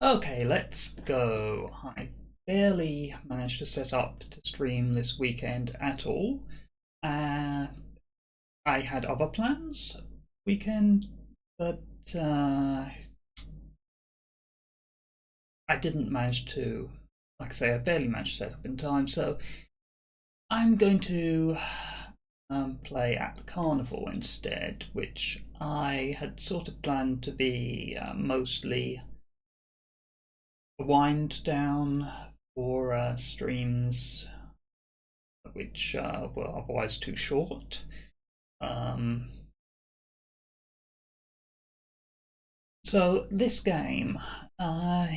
Okay, let's go. I barely managed to set up to stream this weekend at all. Uh, I had other plans weekend, but I didn't manage to. Like I say, I barely managed to set up in time, so I'm going to play at the Carnival instead, which I had sort of planned to be mostly a wind down for streams which were otherwise too short. Um, so uh,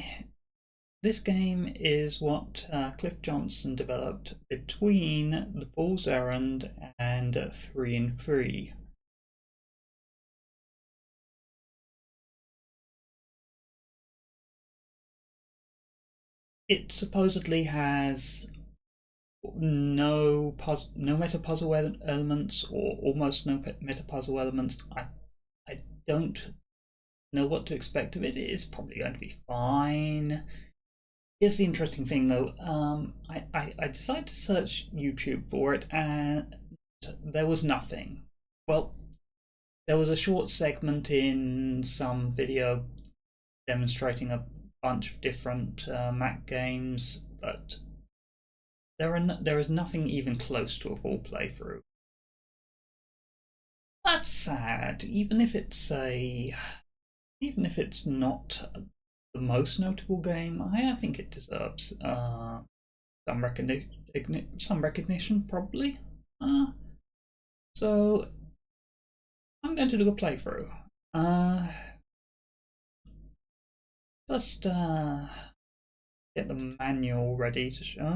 this game is what Cliff Johnson developed between The Fool's Errand and 3 and 3. It supposedly has no meta puzzle elements, or almost no meta puzzle elements. I don't know what to expect of it. It is probably going to be fine. Here's the interesting thing, though. I decided to search YouTube for it, and there was nothing. Well, there was a short segment in some video demonstrating a bunch of different Mac games, but there is nothing even close to a full playthrough. That's sad, even if it's not the most notable game. I think it deserves some recognition, probably. Uh, so I'm going to do a playthrough. Uh, just get the manual ready to show.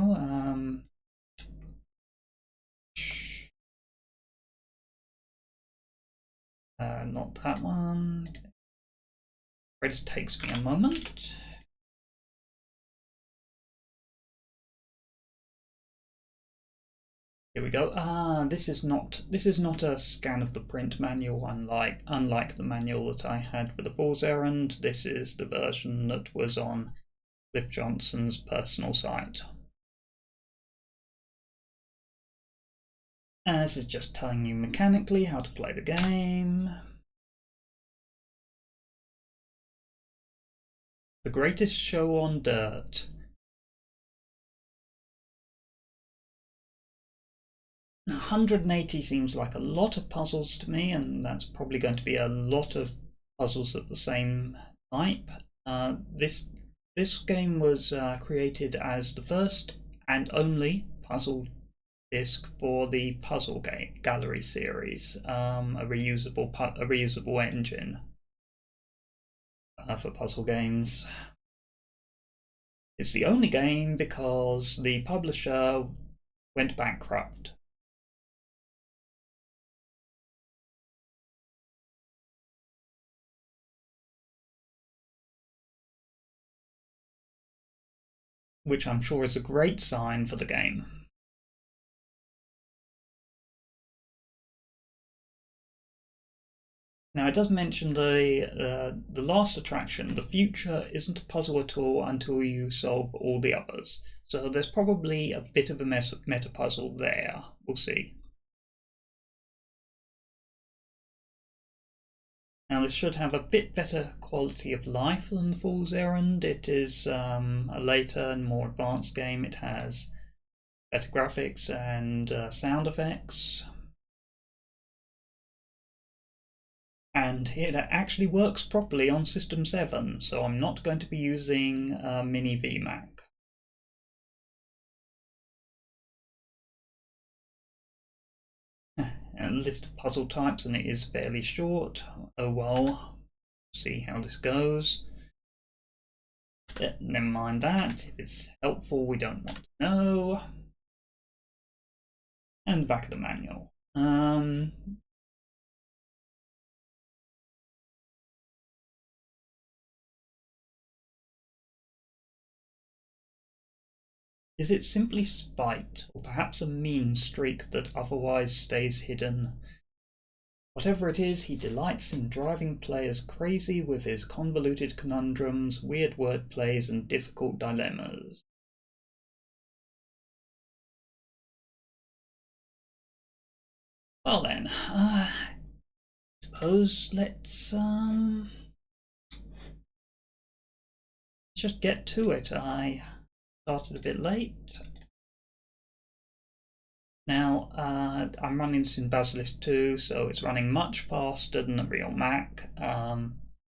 Not that one. It just takes me a moment. Here we go. This is not a scan of the print manual, unlike the manual that I had for the Fool's Errand. This is the version that was on Cliff Johnson's personal site. This is just telling you mechanically how to play the game. The greatest show on dirt. 180 seems like a lot of puzzles to me, and that's probably going to be a lot of puzzles of the same type. This game was created as the first and only puzzle disc for the Puzzle Gallery series, a reusable engine for puzzle games. It's the only game because the publisher went bankrupt. Which I'm sure is a great sign for the game. Now it does mention the last attraction. The future isn't a puzzle at all until you solve all the others. So there's probably a bit of a meta puzzle there. We'll see. Now this should have a bit better quality of life than The Fool's Errand. It is a later and more advanced game. It has better graphics and sound effects. And it actually works properly on System 7, so I'm not going to be using Mini VMAC. A list of puzzle types, and it is fairly short. Oh well, see how this goes. Never mind that. If it's helpful, we don't want to know. And the back of the manual. Is it simply spite, or perhaps a mean streak that otherwise stays hidden? Whatever it is, he delights in driving players crazy with his convoluted conundrums, weird wordplays, and difficult dilemmas. Well then, suppose let's just get to it. I started a bit late. Now, I'm running this in Basilisk 2, so it's running much faster than the real Mac.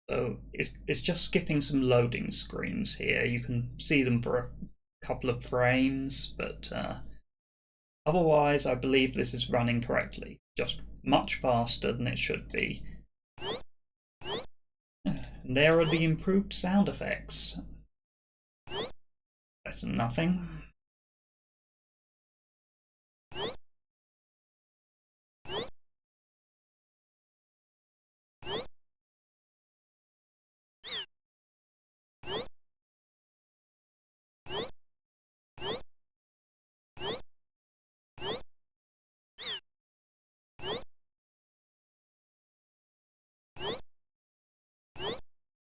So it's just skipping some loading screens here. You can see them for a couple of frames, but otherwise I believe this is running correctly. Just much faster than it should be. And there are the improved sound effects. Better than nothing.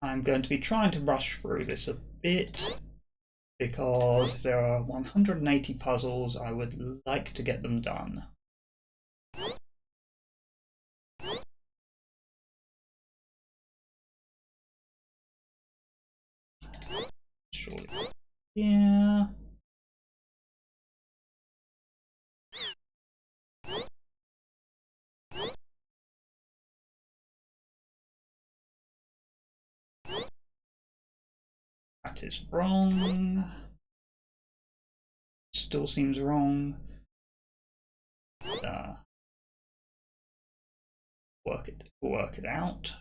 I'm going to be trying to rush through this a bit, because if there are 180 puzzles, I would like to get them done. Surely. Yeah. That is wrong. Still seems wrong. Work it out.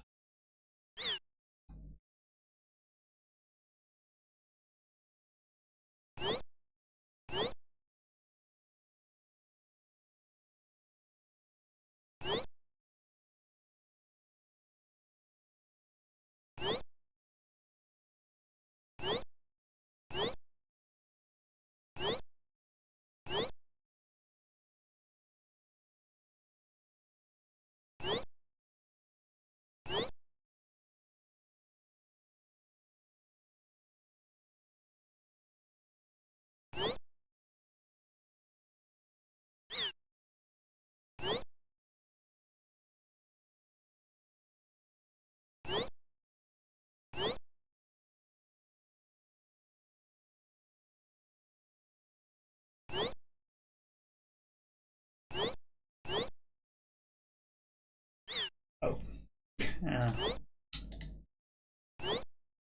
Oh.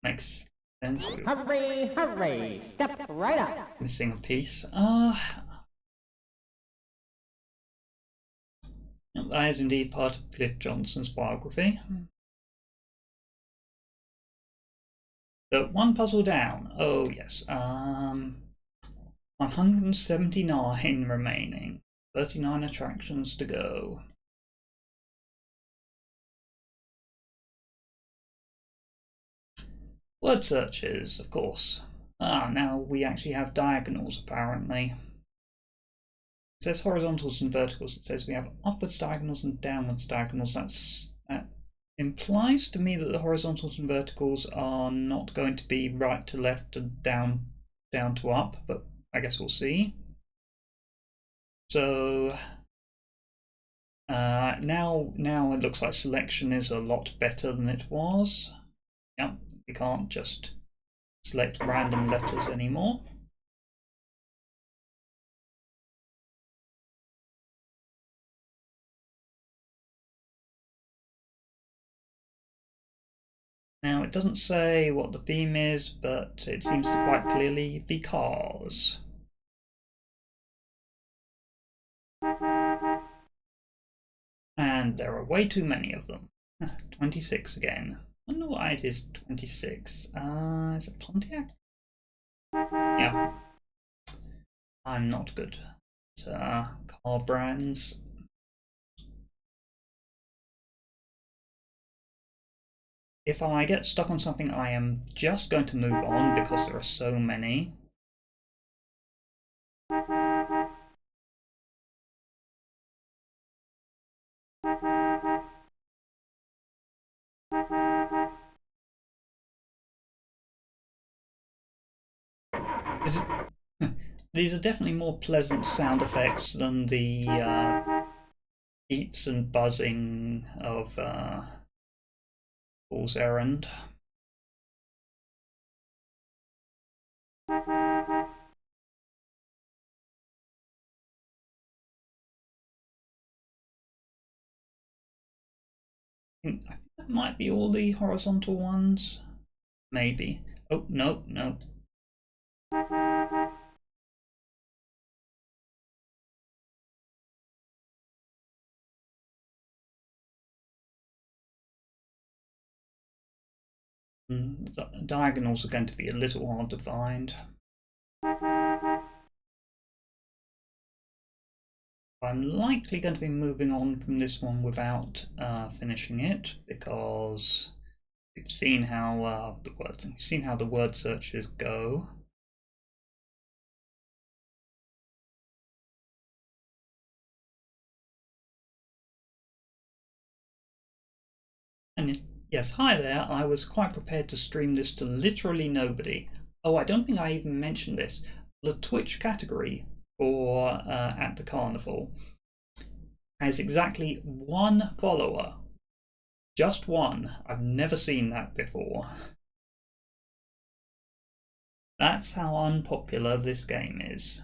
Makes sense. Hurry, hurry! Step right up! Missing a piece. That is indeed part of Cliff Johnson's biography. So one puzzle down. Oh yes. 179 remaining. 39 attractions to go. Word searches, of course. Now we actually have diagonals apparently. It says horizontals and verticals. It says we have upwards diagonals and downwards diagonals. That implies to me that the horizontals and verticals are not going to be right to left and down to up, but I guess we'll see. So now it looks like selection is a lot better than it was. Yep, we can't just select random letters anymore. Now it doesn't say what the theme is, but it seems to quite clearly be cars. And there are way too many of them. 26 again. I wonder why it is 26. Is it Pontiac? Yeah. I'm not good at car brands. If I get stuck on something, I am just going to move on because there are so many. Is it, these are definitely more pleasant sound effects than the beeps and buzzing of Fool's Errand. I think that might be all the horizontal ones. Maybe. Oh, no, no. Diagonals are going to be a little hard to find. I'm likely going to be moving on from this one without finishing it, because we've seen how the word searches go. And yes, hi there. I was quite prepared to stream this to literally nobody. Oh, I don't think I even mentioned this. The Twitch category for at the Carnival has exactly one follower. Just one. I've never seen that before. That's how unpopular this game is.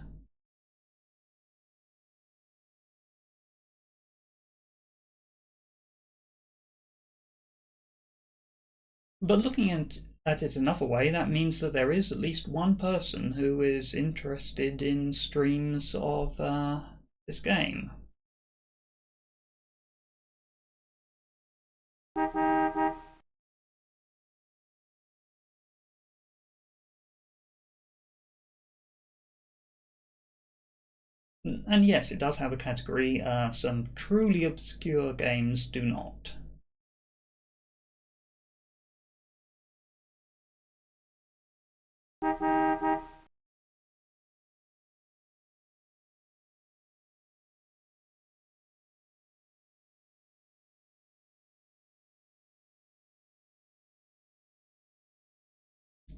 But looking at it another way, that means that there is at least one person who is interested in streams of this game. And yes, it does have a category. Some truly obscure games do not.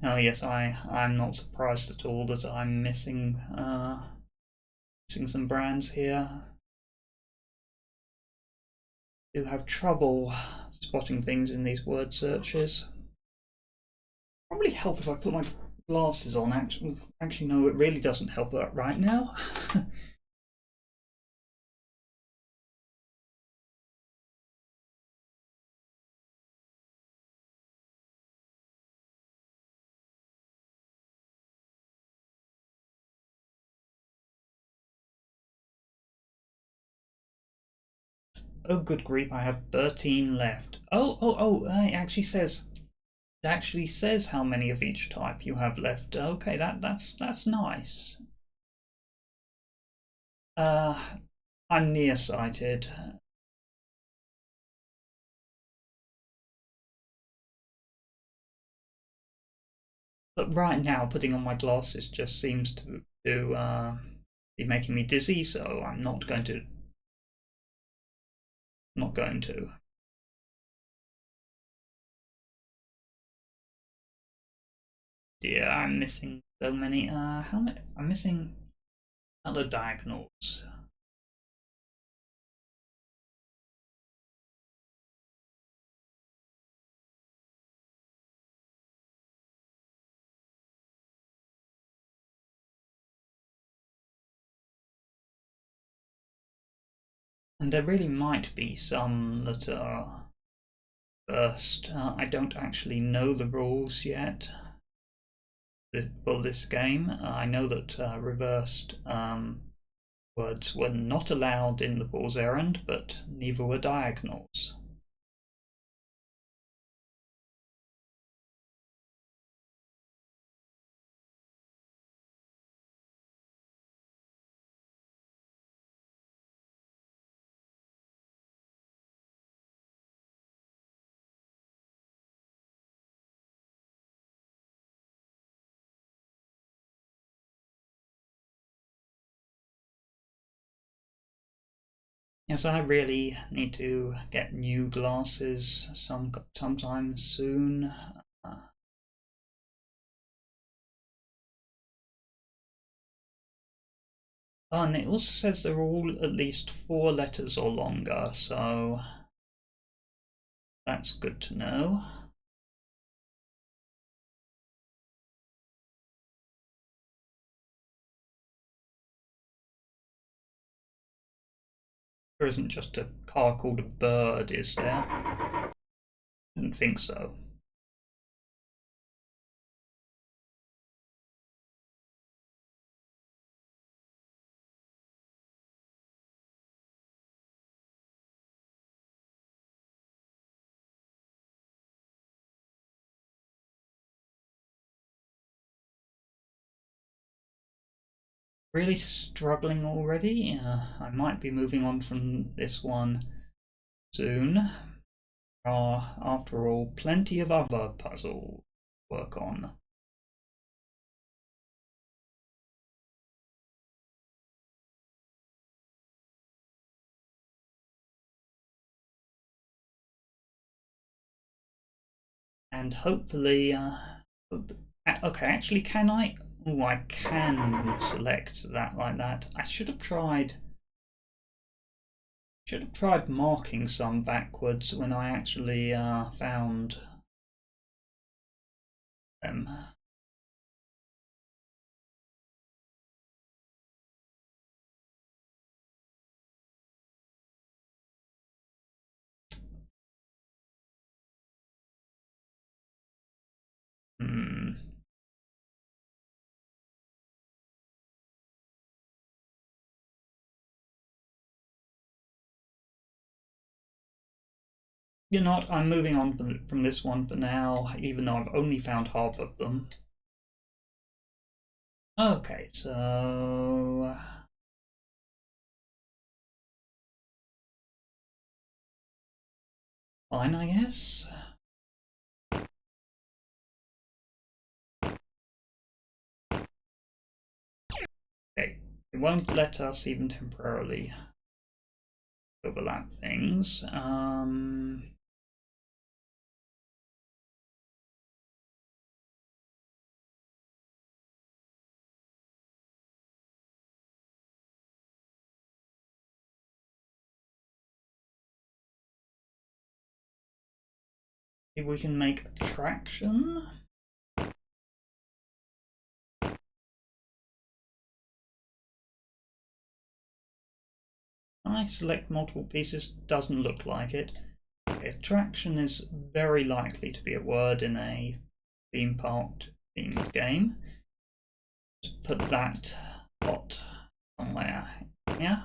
Oh yes, I'm not surprised at all that I'm missing some brands here. I do have trouble spotting things in these word searches. Probably help if I put my glasses on. Actually, no, it really doesn't help right now. Oh, good grief! I have 13 left. Oh! It actually says how many of each type you have left. Okay, that's nice. I'm nearsighted. But right now, putting on my glasses just seems to be making me dizzy, so I'm not going to. Not going to. Dear, I'm missing so many. How many? I'm missing other diagonals. And there really might be some that are first. I don't actually know the rules yet for this game. I know that reversed words were not allowed in the Fool's Errand, but neither were diagonals. Yes, I really need to get new glasses sometime soon. Oh, and it also says they're all at least 4 letters or longer, so that's good to know. There isn't just a car called a Bird, is there? Didn't think so. Really struggling already? I might be moving on from this one soon. After all, plenty of other puzzles to work on. And hopefully, okay, actually, can I? Oh, I can select that like that. I should have tried. Should have tried marking some backwards when I actually found them. Hmm. You know what? I'm moving on from this one for now, even though I've only found half of them. Okay, so fine, I guess. Okay, it won't let us even temporarily overlap things. Maybe we can make attraction. I select multiple pieces, doesn't look like it. Okay, attraction is very likely to be a word in a theme park themed game. Just put that dot somewhere here.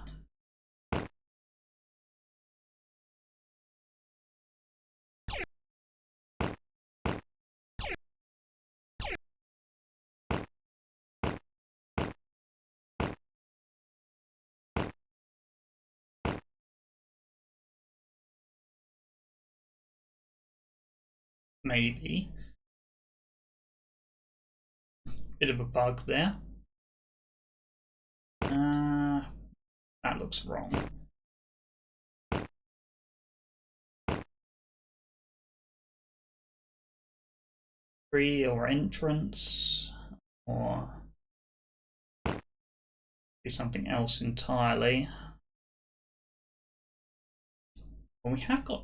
Maybe. Bit of a bug there. That looks wrong. Free or entrance, or be something else entirely. Well, we have got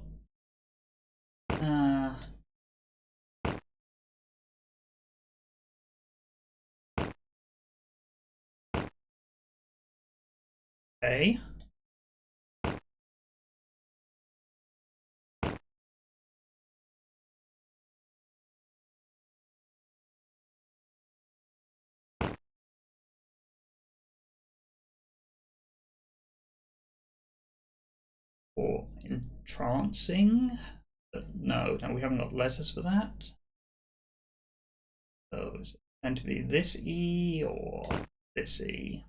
okay. Or entrancing, but no, we haven't got letters for that. So is it meant to be this E or this E?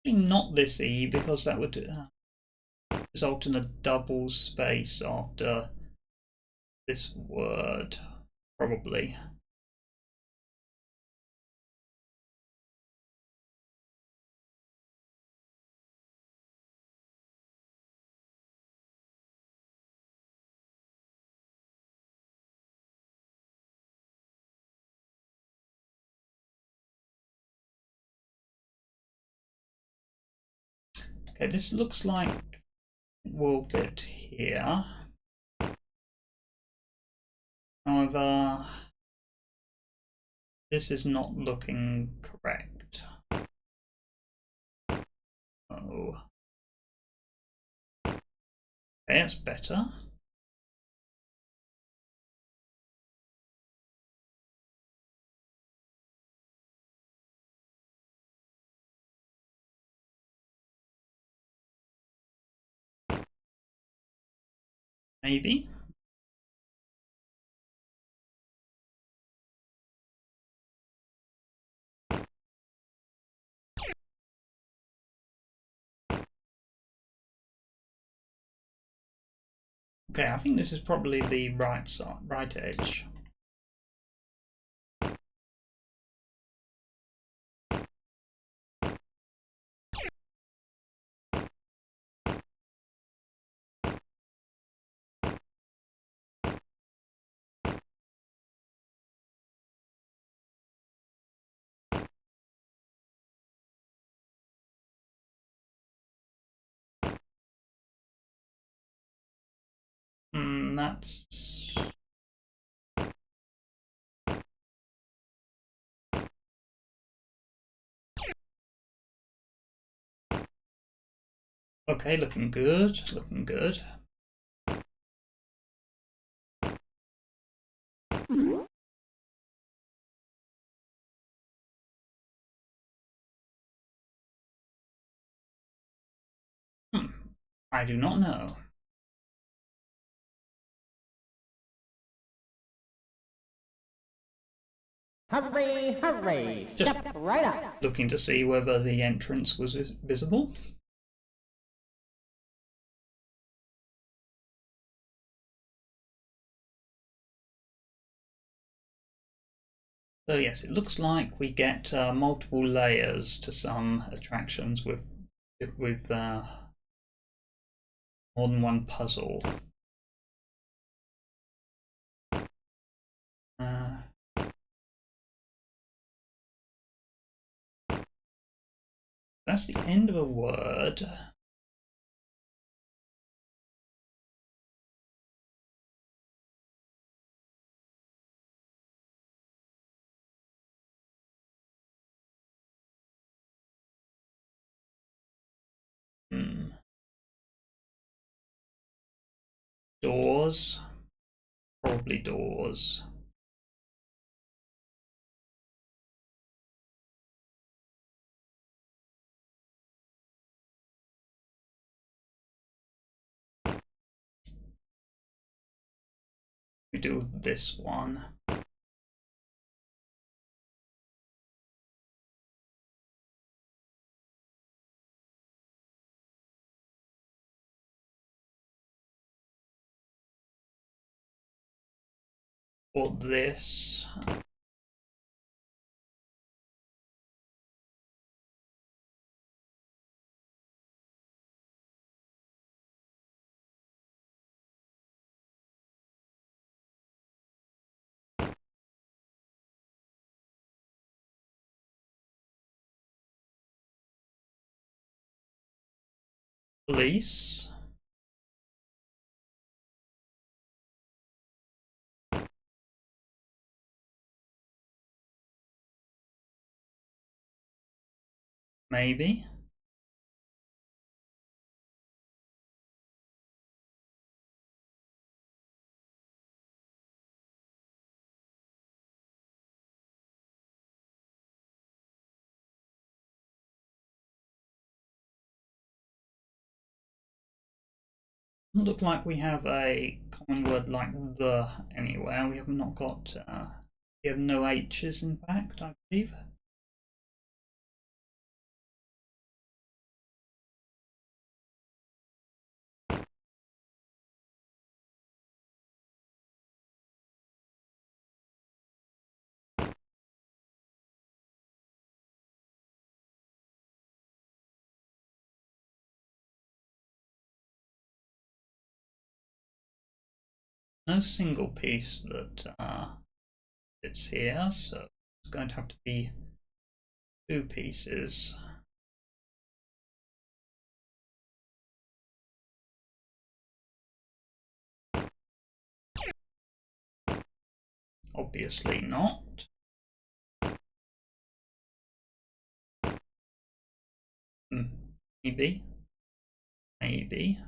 Not this E, because that would result in a double space after this word, probably. Okay, this looks like we'll fit here. However, this is not looking correct. Oh. Okay, that's better. Maybe. Okay, I think this is probably the right side, right edge. That's okay, looking good, looking good. I do not know. Hurry, hurry, Just step right up. looking to see whether the entrance was visible. So yes, it looks like we get multiple layers to some attractions with more than one puzzle. Uh, that's the end of a word. Doors, probably doors. We do this one. Or this. Police. Maybe. Doesn't look like we have a common word like the anywhere. We have not got. We have no H's in fact, I believe. No single piece that fits here, so it's going to have to be two pieces. Obviously not. Maybe. Maybe.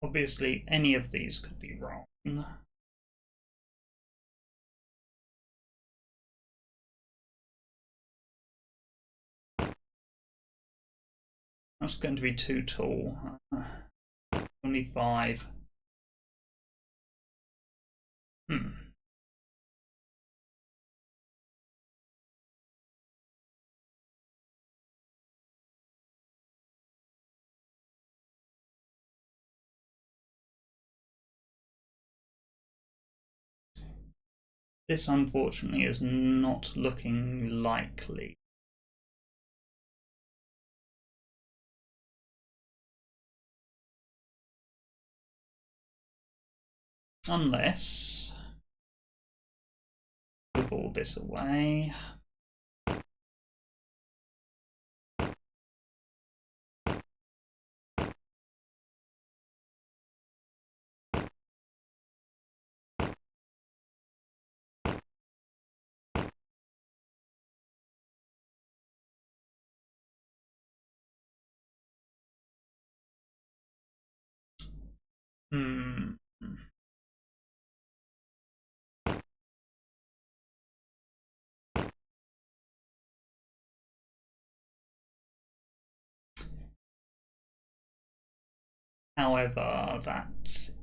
Obviously, any of these could be wrong. That's going to be too tall. Only 5. This unfortunately is not looking likely. Unless we move all this away. However, that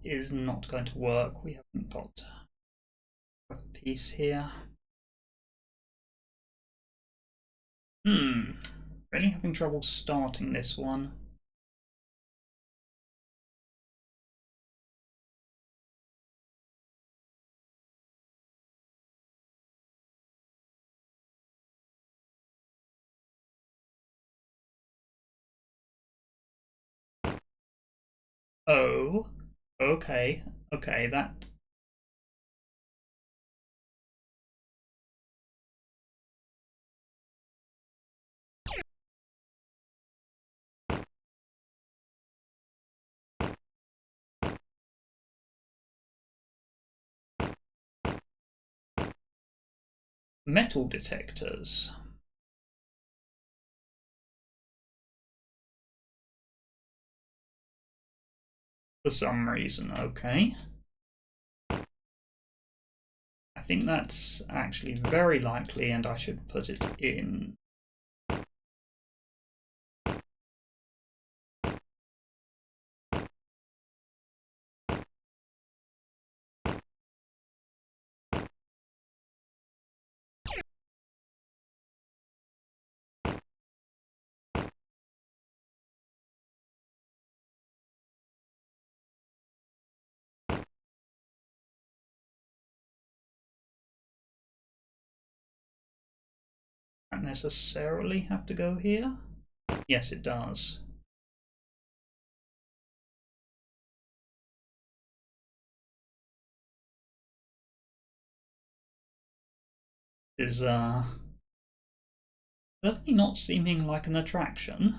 is not going to work. We haven't got a piece here. Really having trouble starting this one. Oh, okay, that. Metal detectors. For some reason, okay. I think that's actually very likely, and I should put it in. Don't necessarily have to go here. Yes, it does. Is certainly not seeming like an attraction.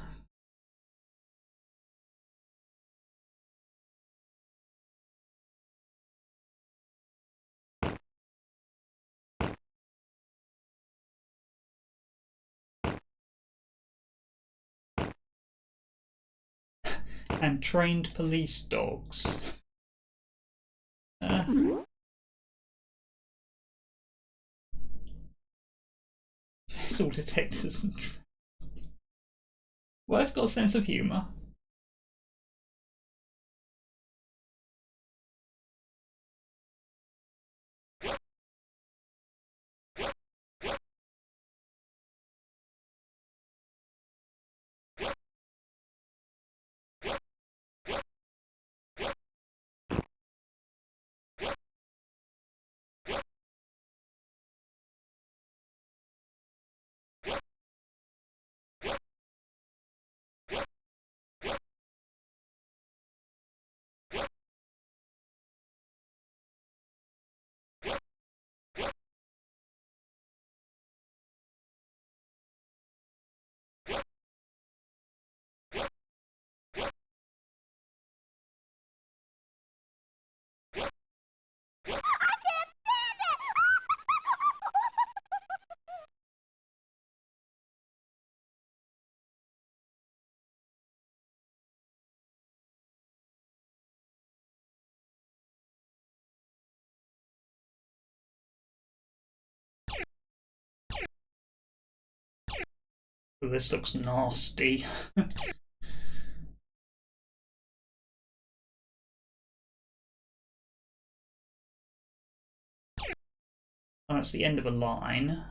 And trained police dogs. metal detectors. Well, it's got a sense of humour. This looks nasty. Oh, that's the end of a line.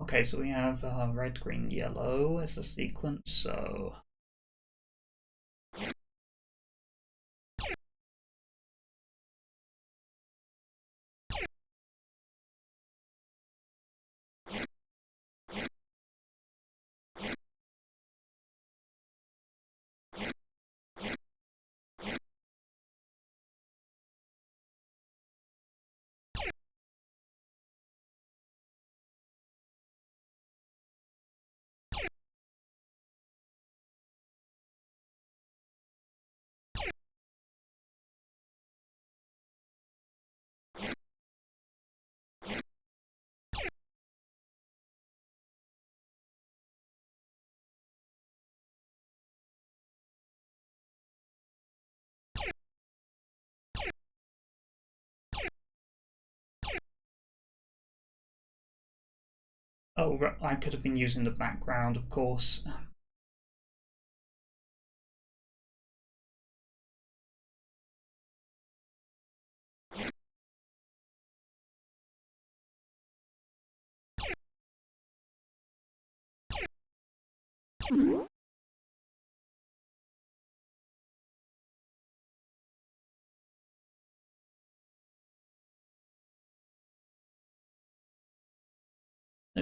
Okay, so we have red, green, yellow as the sequence, so... Oh, I could have been using the background, of course.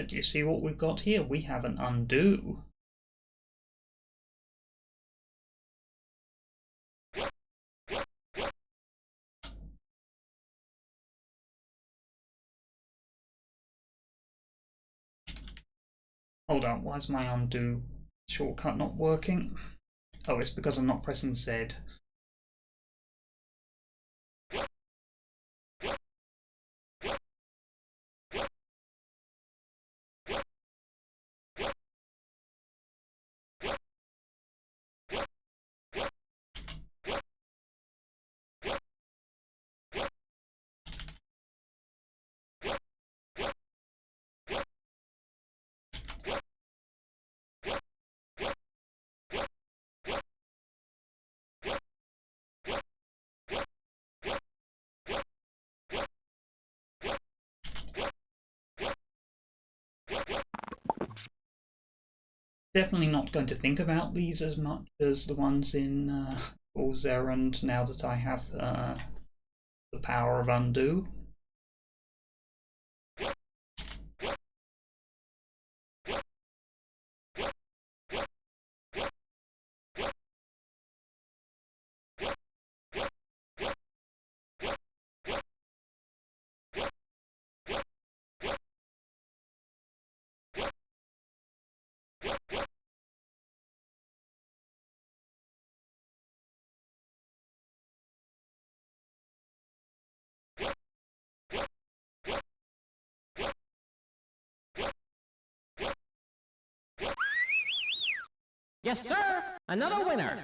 Do you see what we've got here? We have an undo. Hold on, why is my undo shortcut not working? Oh, it's because I'm not pressing Z. Definitely not going to think about these as much as the ones in Errand now that I have the power of undo. Yes, sir. Another winner.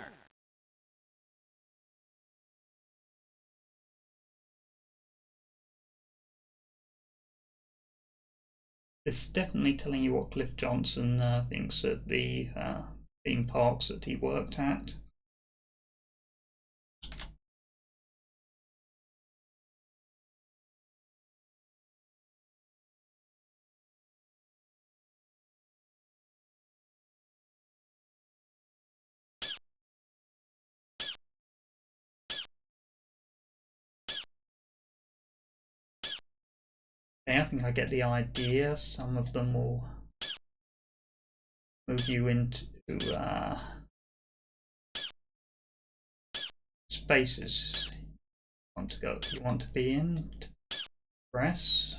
It's definitely telling you what Cliff Johnson thinks of the theme parks that he worked at. Okay, I think I get the idea. Some of them will move you into spaces you want to be in. Press.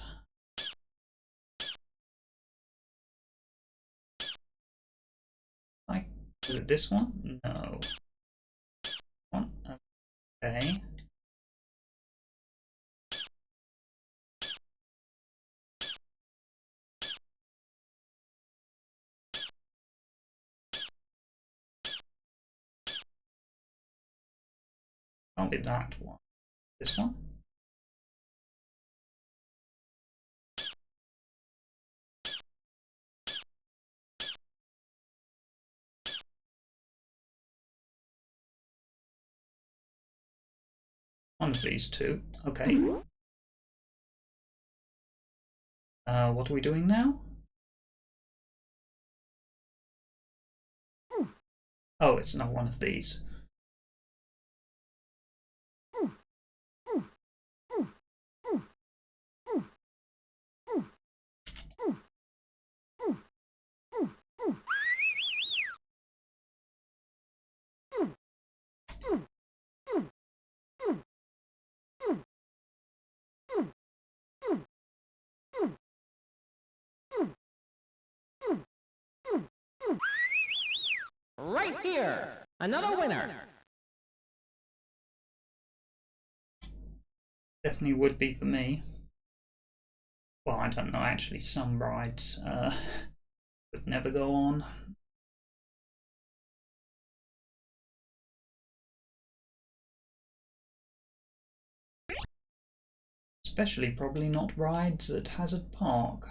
Was it this one? No. One. Okay. Can't be that one. This one? One of these two. Okay. What are we doing now? Oh, it's not one of these. Right here. Another winner. Definitely would be for me. Well, I don't know, actually some rides would never go on. Especially probably not rides at Hazard Park.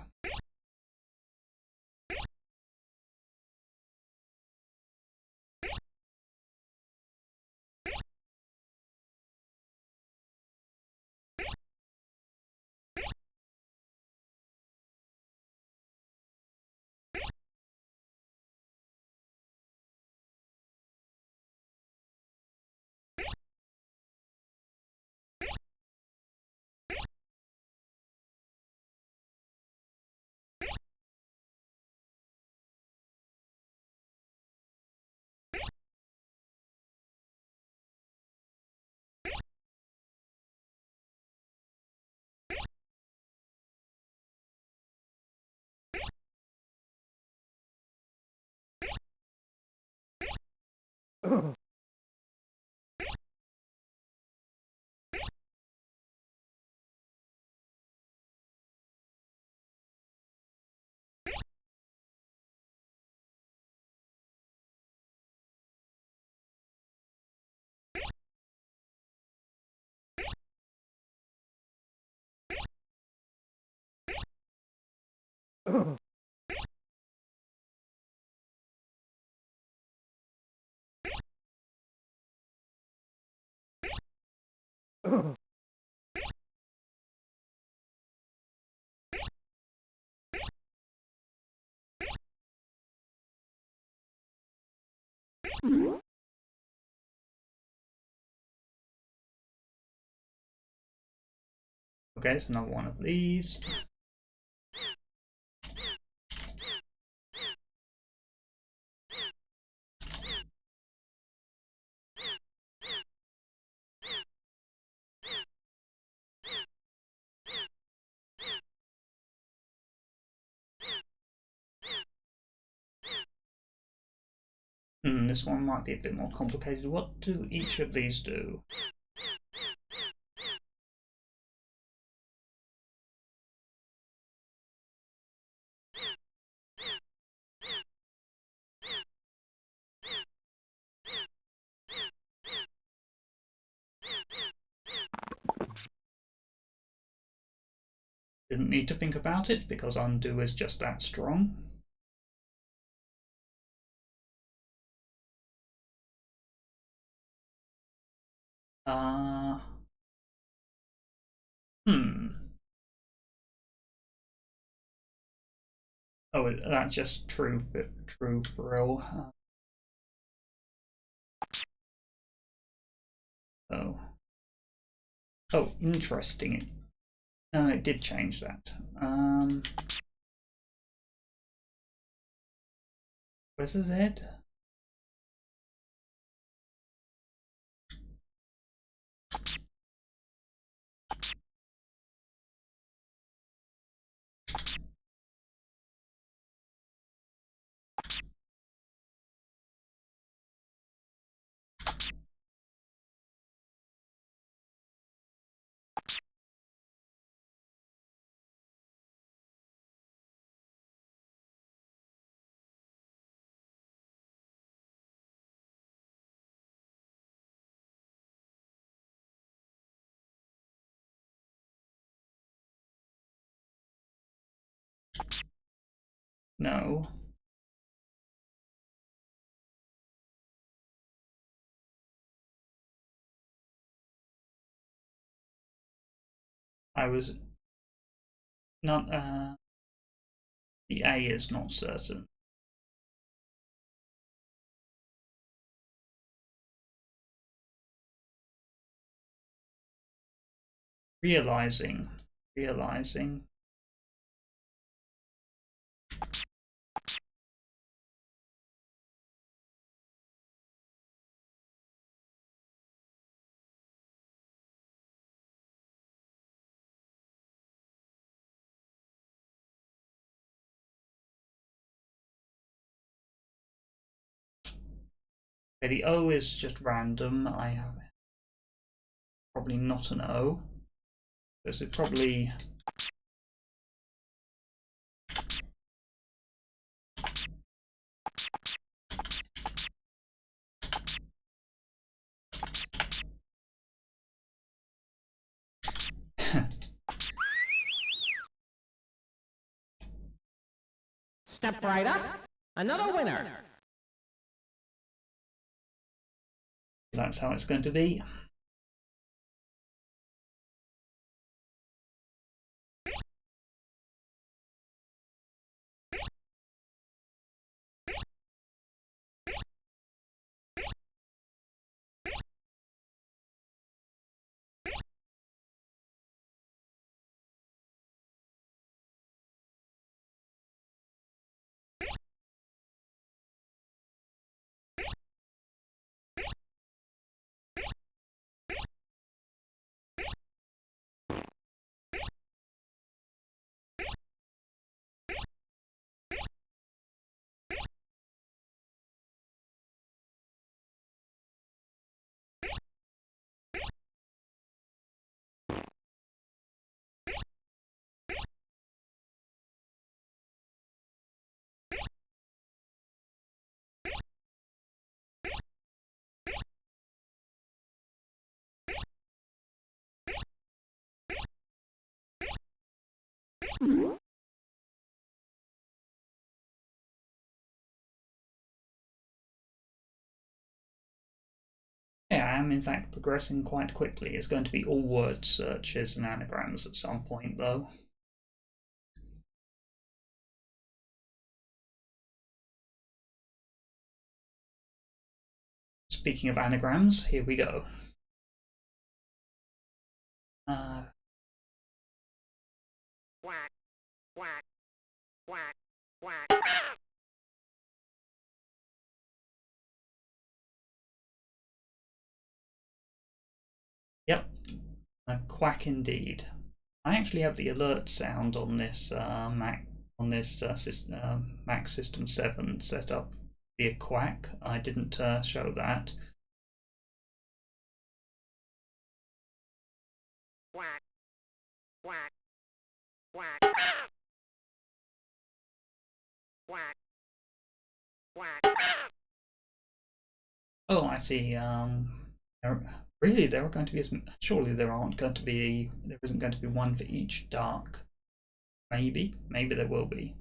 Okay, so another one of these. This one might be a bit more complicated. What do each of these do? Didn't need to think about it because undo is just that strong. Oh, that's just true frill. Oh. Oh, interesting. No, it did change that. Where's the Z? No. I was not. The A is not certain. Realizing. Okay, the O is just random. I have probably not an O. Because it probably. Step right up. Another winner. That's how it's going to be. Yeah, I am in fact progressing quite quickly. It's going to be all word searches and anagrams at some point, though. Speaking of anagrams, here we go. Quack, quack, quack, quack. Yep, a quack indeed. I actually have the alert sound on this Mac Mac System 7 set up via quack. I didn't show that. Quack, quack, quack, quack, quack. Oh, I see. Really, there are going to be surely there isn't going to be one for each dark Maybe there will be.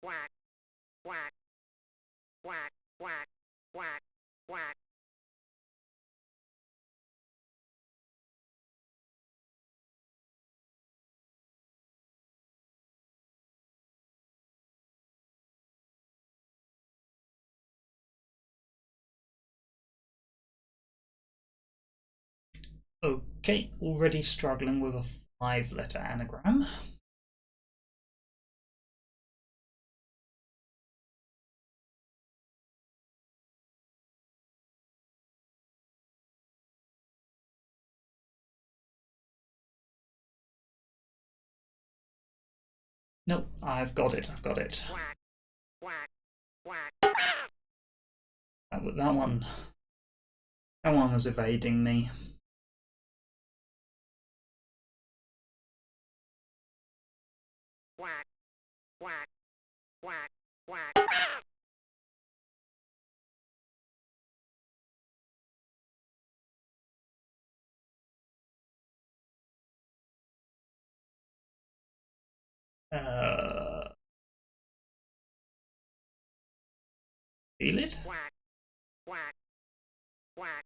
Quack, quack, quack, quack, quack, quack. Okay, already struggling with a 5-letter anagram. Nope, I've got it. Quack, quack, quack. That one was evading me. Quack, quack, quack, quack. Feel it? Quack, quack, quack.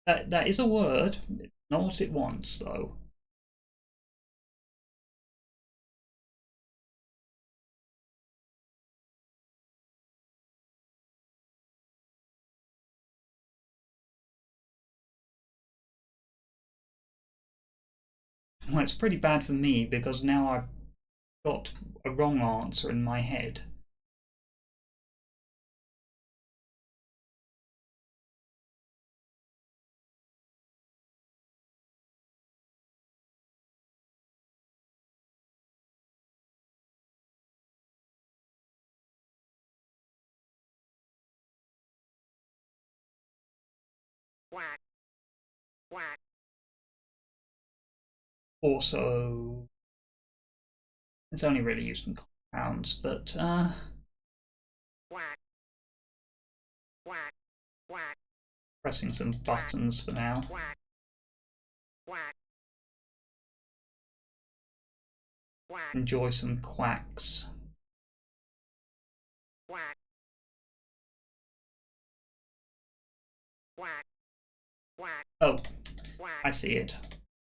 That is a word. It's not what it wants, though. Well, it's pretty bad for me because now I've got a wrong answer in my head. Quack, quack. Also, it's only really used in compounds, but Quack, quack, quack. pressing some buttons for now. Quack, quack, quack. Enjoy some quacks. Quack, quack, quack. Oh, Quack, I see it.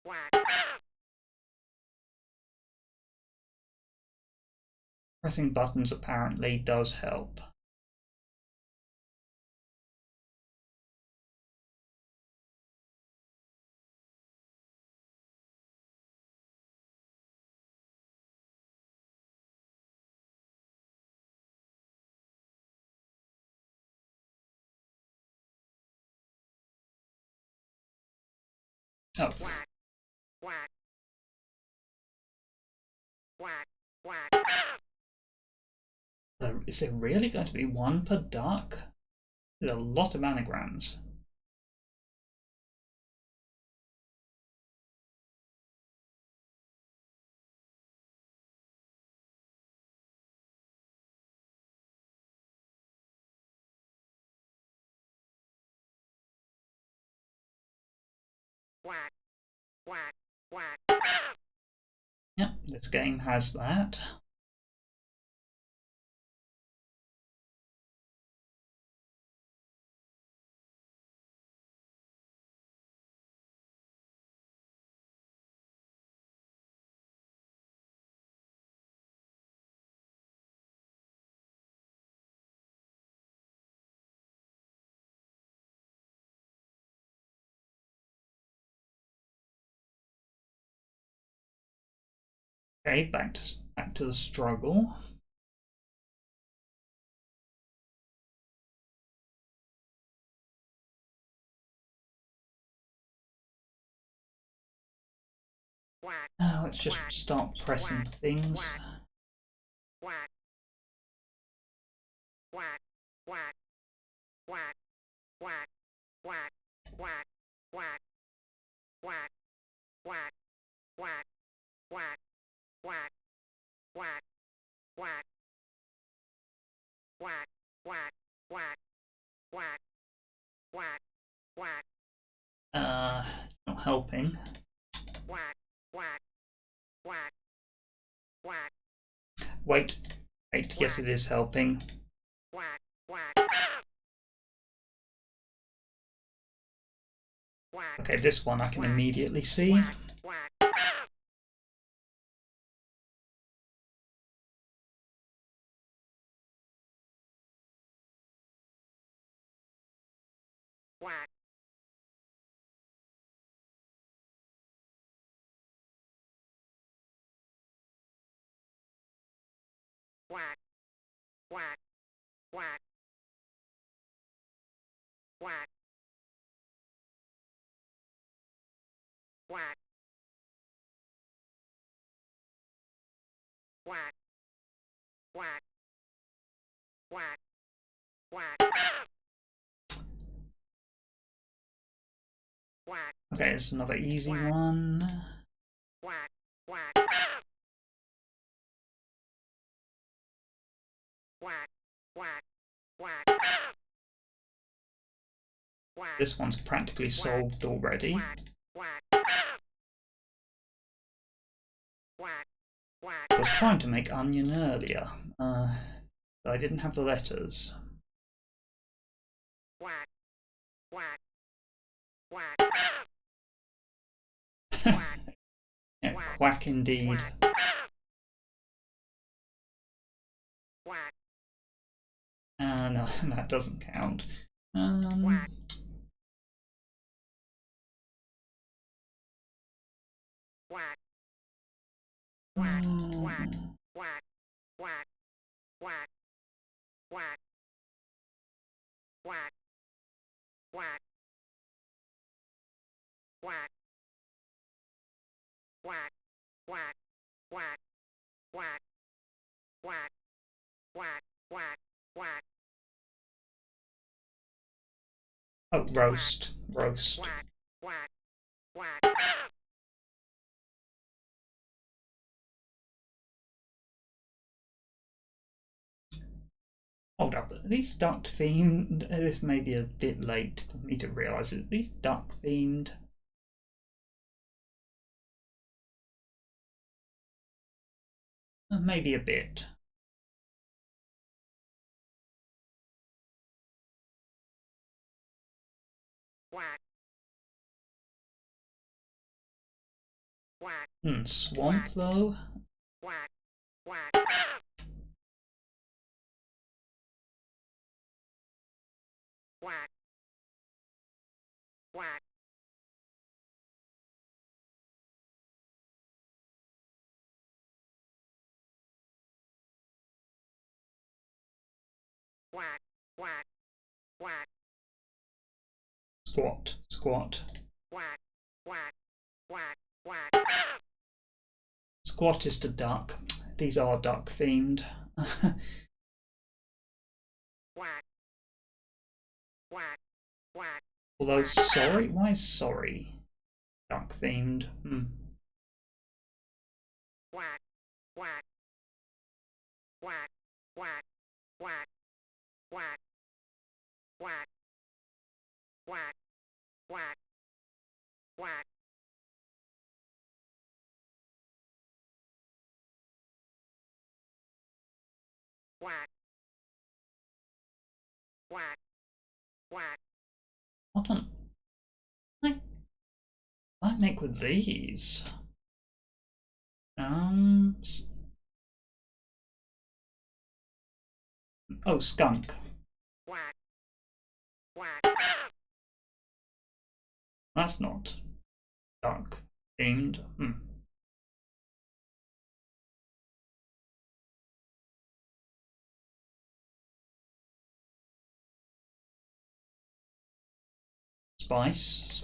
quack. Pressing buttons apparently does help. Oh, Quack, quack, quack, quack. is there really going to be one per duck? There's a lot of anagrams. Quack, quack, quack. Yep, this game has that. Okay, back to the struggle. Let's just start pressing things. Not helping. Wait, yes it is helping. Okay, this one I can immediately see. Okay, it's another easy one. This one's practically solved already. I was trying to make onion earlier, but I didn't have the letters. Yeah, quack indeed. No, that doesn't count. Oh, roast. Hold up, are these duck themed? This may be a bit late for me to realise it. These duck themed? Maybe a bit. Swamp though? Squat. Squat is the duck. These are duck themed. Although sorry, why is sorry duck themed? What on I make with these? Oh, skunk. That's not duck themed. Spice.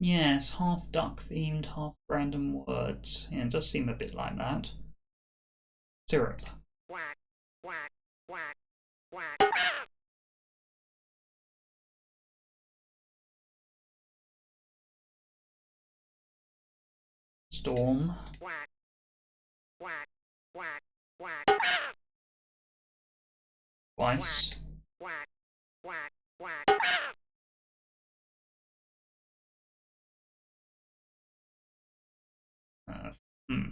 Yes, half duck themed, half random words. Yeah, it does seem a bit like that. Syrup. Storm. Twice. Uh, hmm.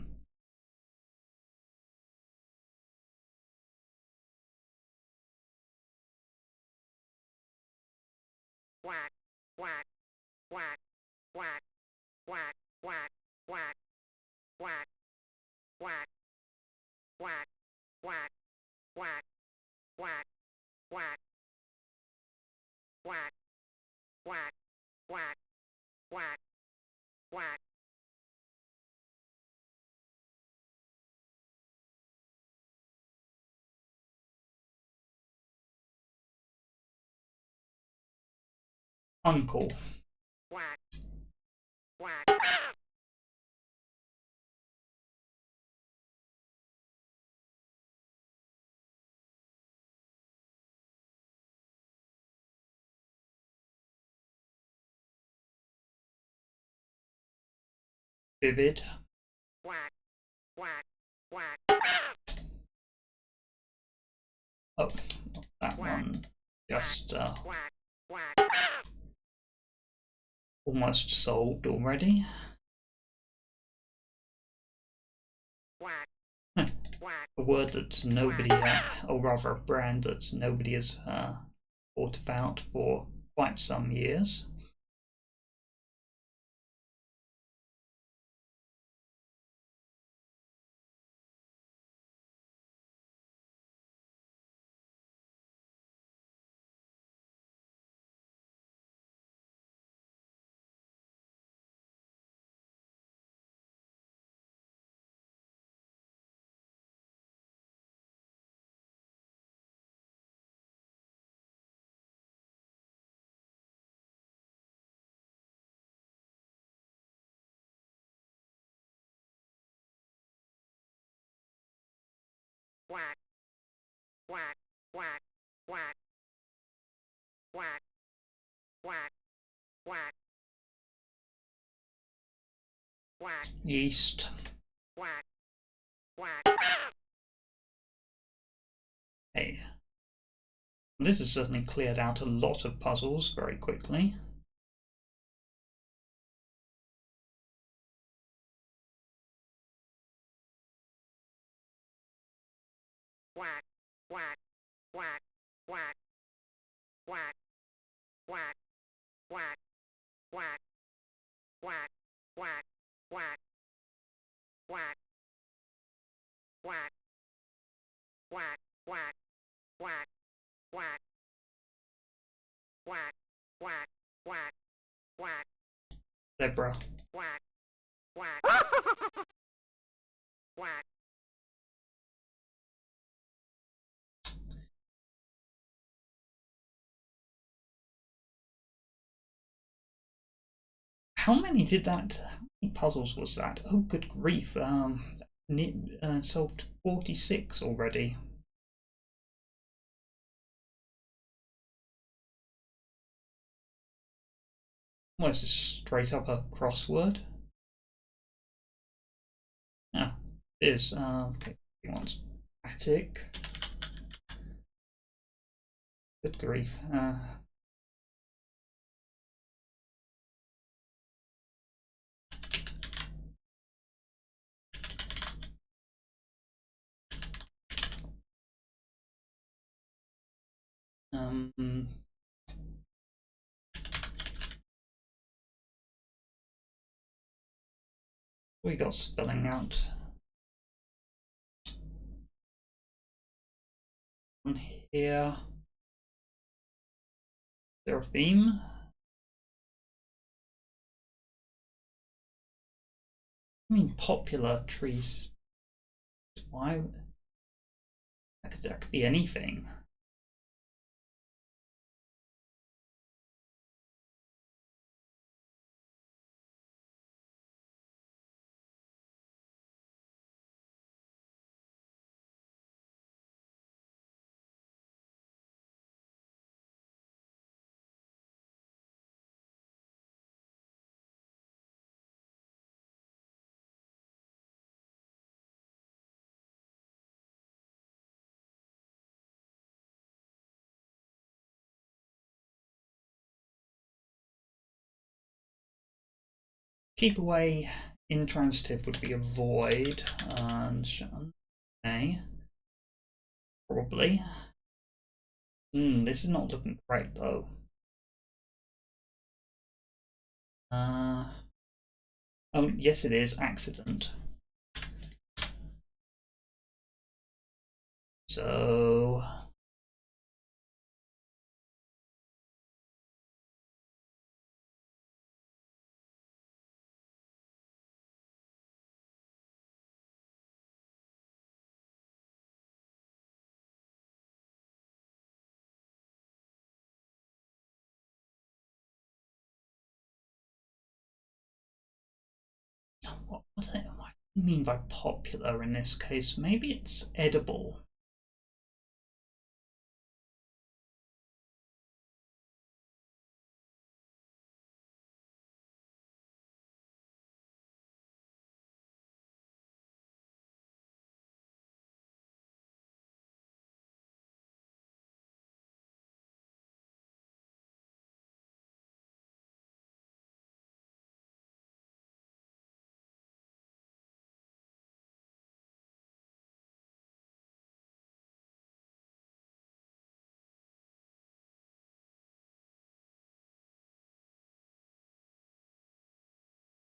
Uncle. Vivid. Oh, that one. Just almost solved already. A word that nobody, or rather a brand that nobody has thought about for quite some years. Yeast. Hey, this has certainly cleared out a lot of puzzles very quickly. Zebra. How many puzzles was that? Oh, good grief! Solved 46 already. Almost straight up a crossword. Yeah, it is. Okay, he wants attic. Good grief. Um, we got spelling out on here. There a theme? I mean, popular trees. Why? That could be anything. Keep away, intransitive would be avoid, and okay, probably. This is not looking correct though. Oh, yes it is, accident. So what do I mean by popular in this case? Maybe it's edible.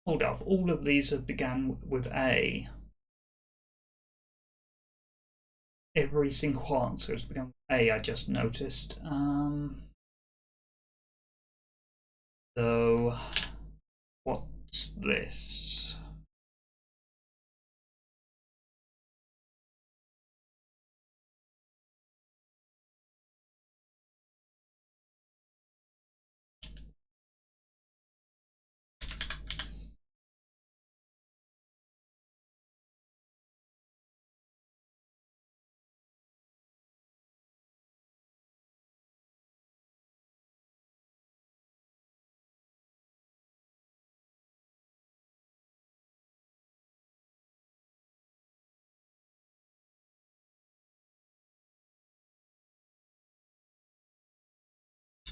Hold up, all of these have began with A. Every single answer has begun with A, I just noticed. So, what's this?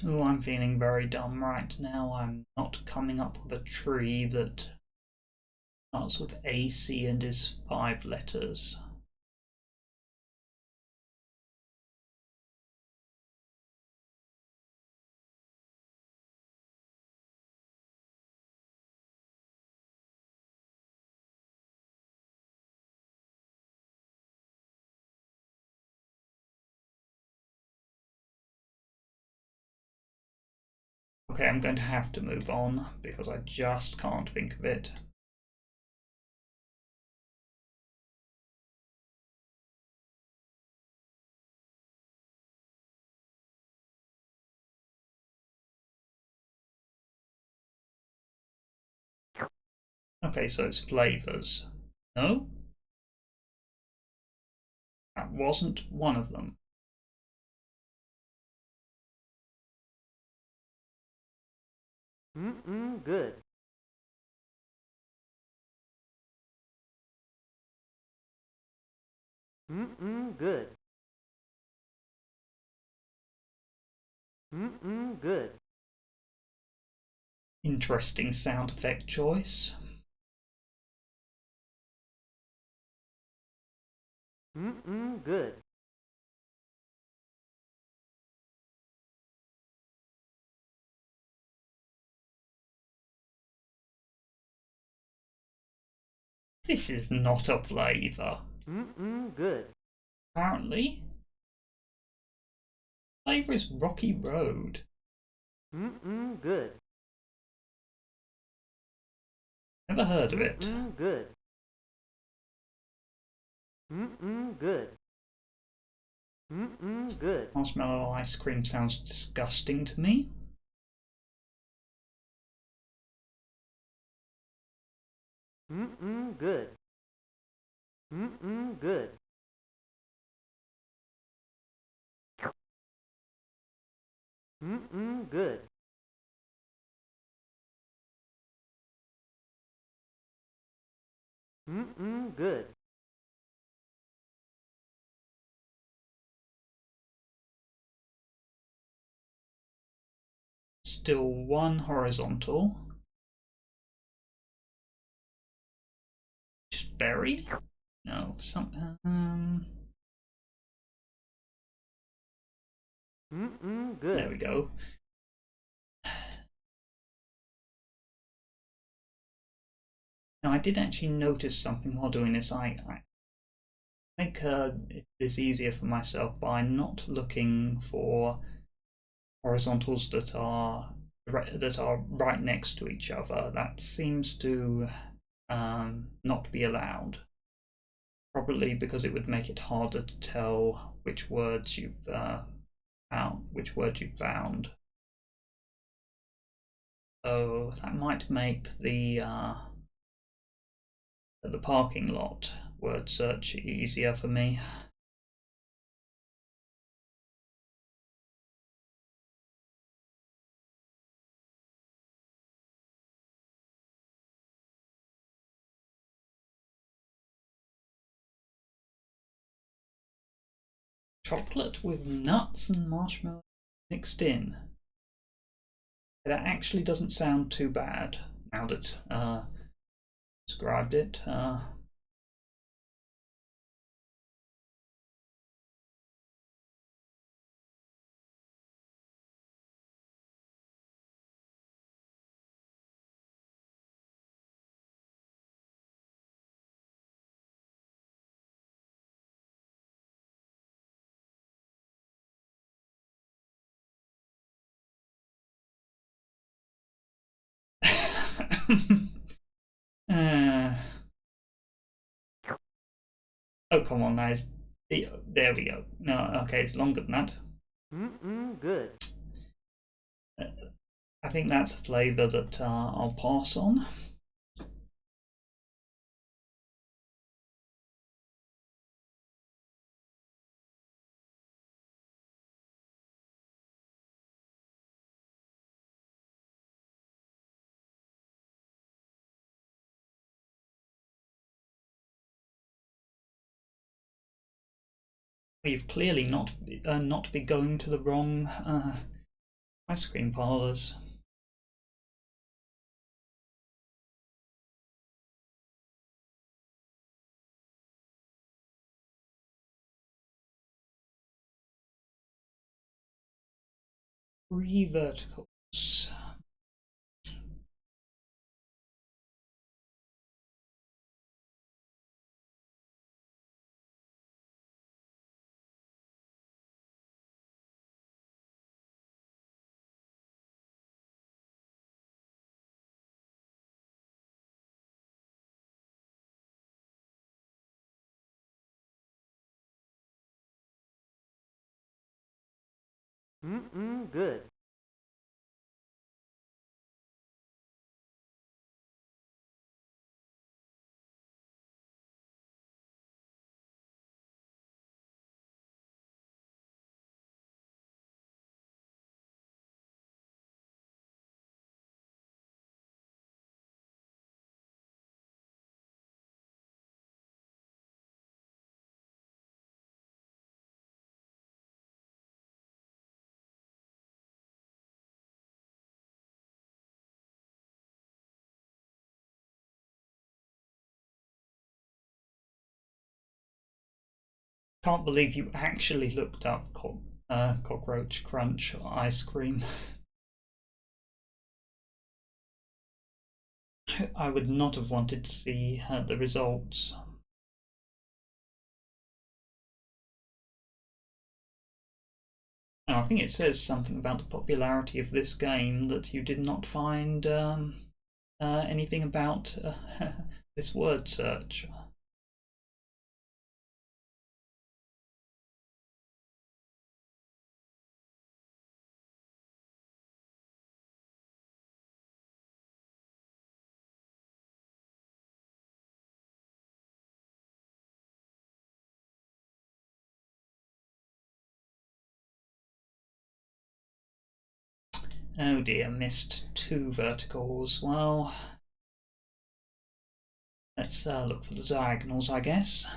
Oh, I'm feeling very dumb right now. I'm not coming up with a tree that starts with AC and is 5 letters. Okay, I'm going to have to move on because I just can't think of it. Okay, so it's flavours. No? That wasn't one of them. Good. Good. Good. Interesting sound effect choice. Good. This is not a flavour. Good. Apparently, flavour is Rocky Road. Good. Never heard of it. Good. Good. Good. Marshmallow ice cream sounds disgusting to me. Good. Good. Good. Good. Still one horizontal. berry? No, some Good. there we go. Now I did actually notice something while doing this. I make this easier for myself by not looking for horizontals that are right next to each other. That seems to not be allowed. Probably because it would make it harder to tell which words you've found. So that might make the parking lot word search easier for me. Chocolate with nuts and marshmallow mixed in. That actually doesn't sound too bad now that described it. uh, oh come on, guys. There we go. No, okay, it's longer than that. Good. I think that's a flavour that I'll pass on. We've clearly not been going to the wrong ice cream parlours. Three verticals. Good. Can't believe you actually looked up cockroach crunch ice cream. I would not have wanted to see the results. And I think it says something about the popularity of this game that you did not find anything about this word search. Oh dear, missed two verticals. Well, let's look for the diagonals, I guess.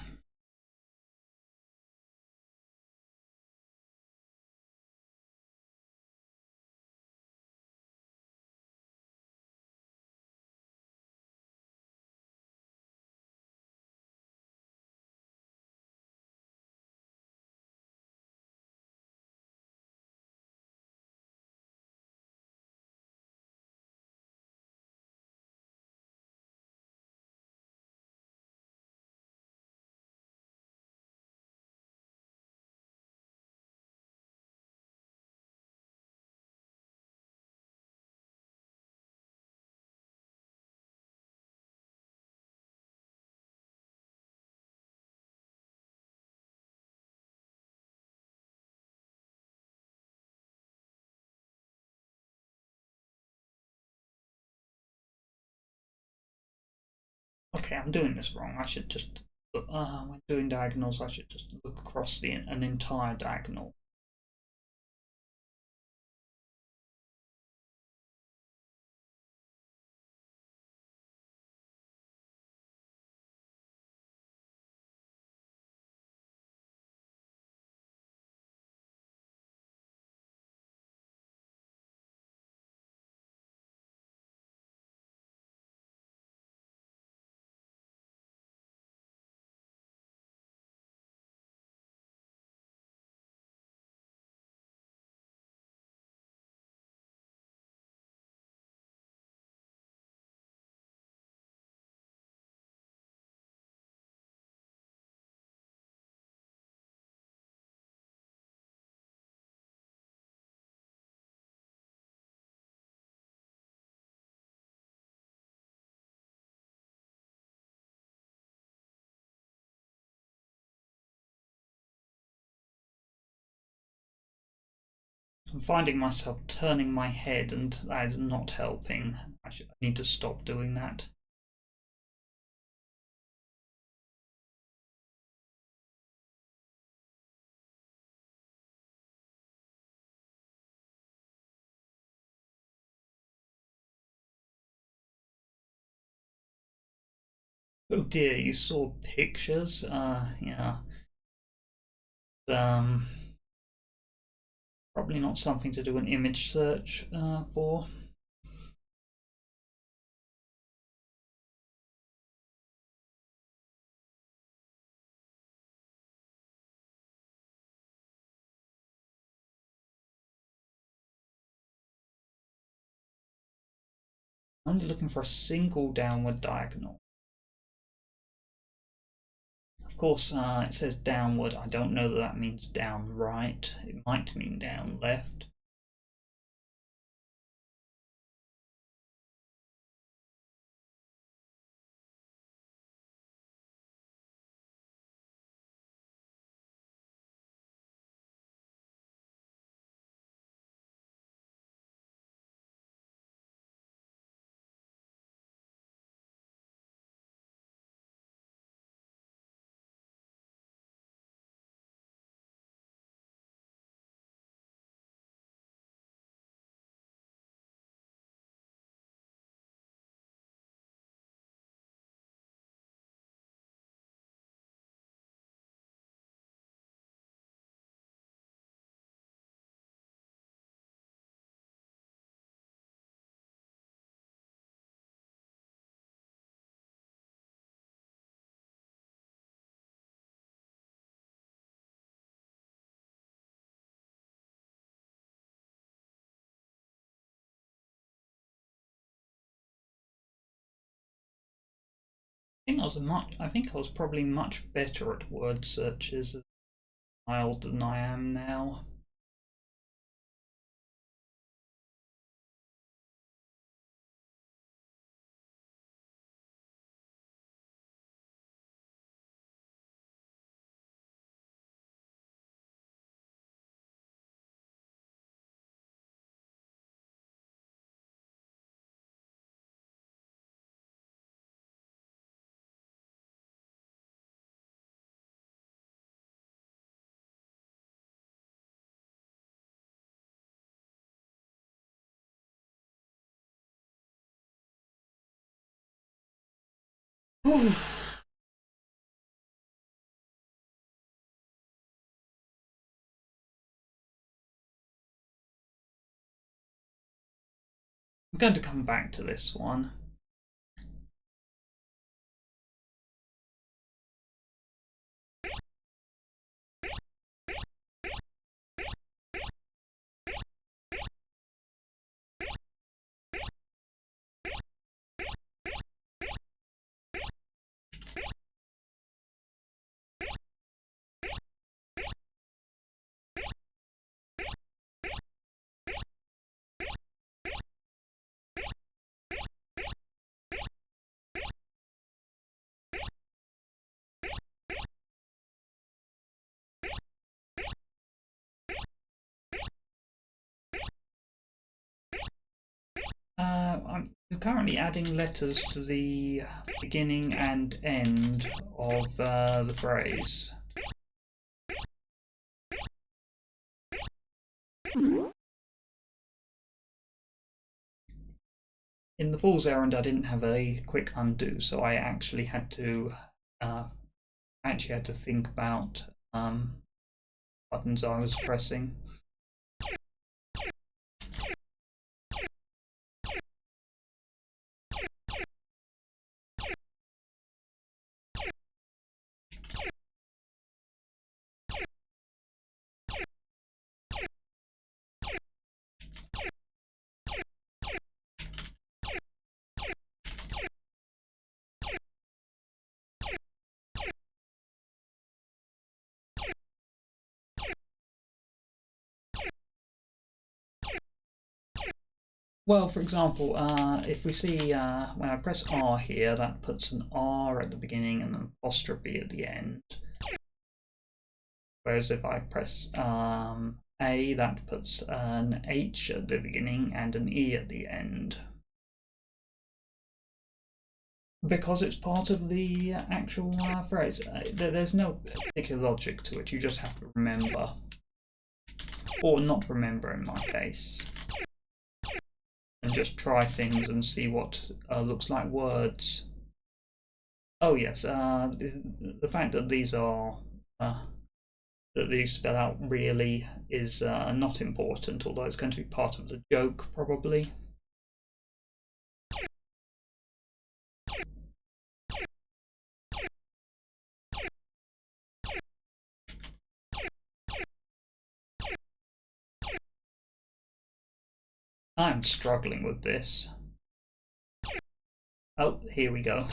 Okay, I'm doing this wrong. I should just when doing diagonals, I should just look across an entire diagonal. I'm finding myself turning my head, and that is not helping. I need to stop doing that. Oh dear, you saw pictures? Yeah. Um, Probably not something to do an image search for. Only looking for a single downward diagonal. Of course, it says downward. I don't know that that means down right. It might mean down left. I think I was probably much better at word searches as a child than I am now. I'm going to come back to this one. We're currently adding letters to the beginning and end of the phrase. In the Fool's Errand, I didn't have a quick undo, so I actually had to think about buttons I was pressing. Well, for example, if we see when I press R here, that puts an R at the beginning and an apostrophe at the end. Whereas if I press A, that puts an H at the beginning and an E at the end. Because it's part of the actual phrase. There's no particular logic to it, you just have to remember. Or not remember in my case. And just try things and see what looks like words. Oh yes, the fact that these are that these spell out really is not important, although it's going to be part of the joke probably. I'm struggling with this. Oh, here we go.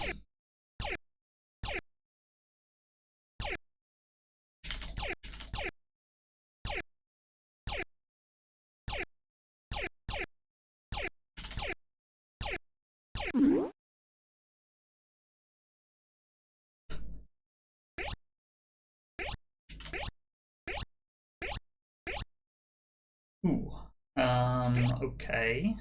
Ooh, okay.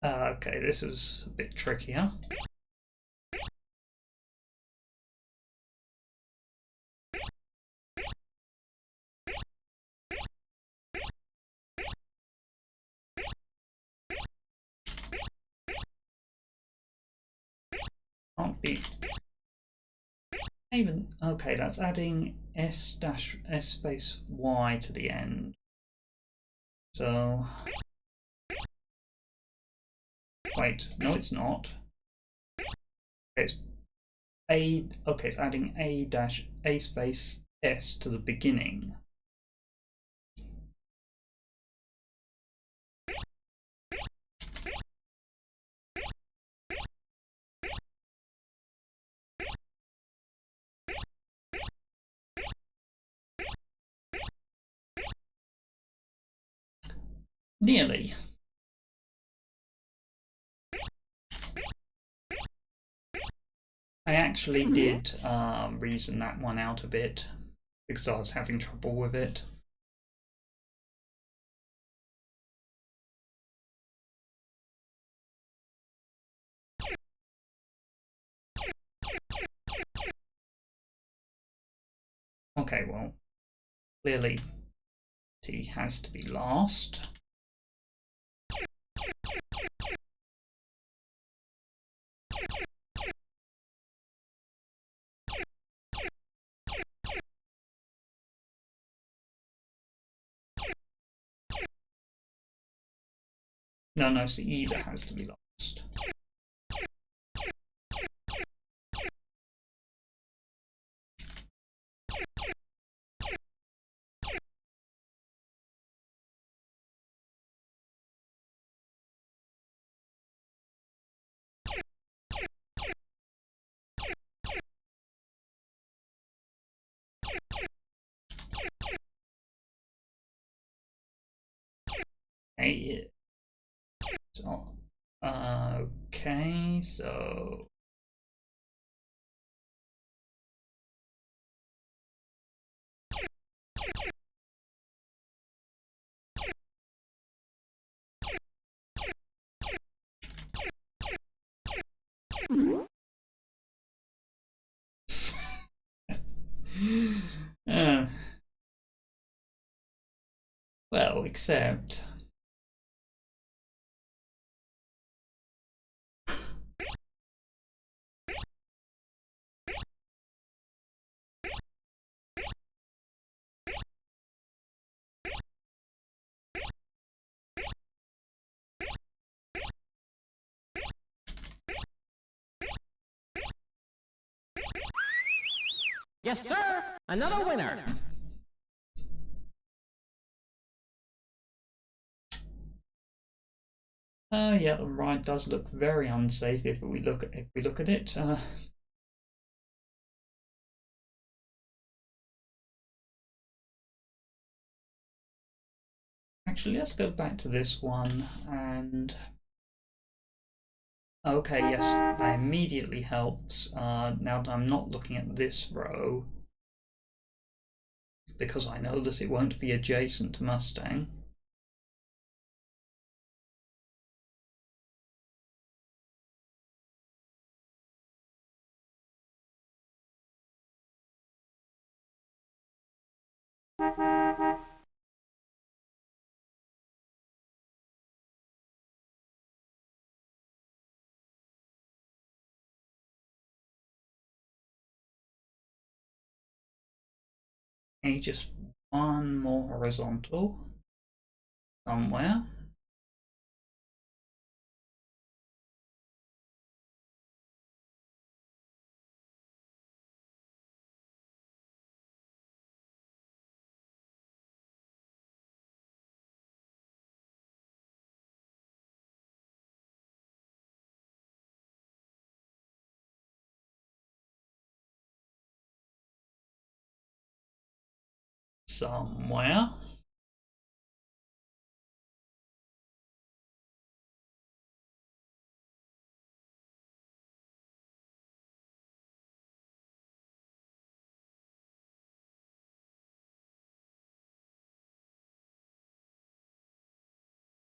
Okay, this is a bit trickier. Can't be even. Okay, that's adding S space Y to the end. So wait, no, it's not. It's A. Okay, it's adding A space S to the beginning. Nearly. I actually did reason that one out a bit because I was having trouble with it. Okay, well, clearly T has to be last. No, it's the E that has to be last. Okay, so Okay, so uh, well, except Yes, sir. Another winner. yeah, the ride does look very unsafe if we look at it. Actually, let's go back to this one and okay, yes, that immediately helps. Now that I'm not looking at this row because I know that it won't be adjacent to Mustang. Okay, just one more horizontal somewhere. Somewhere.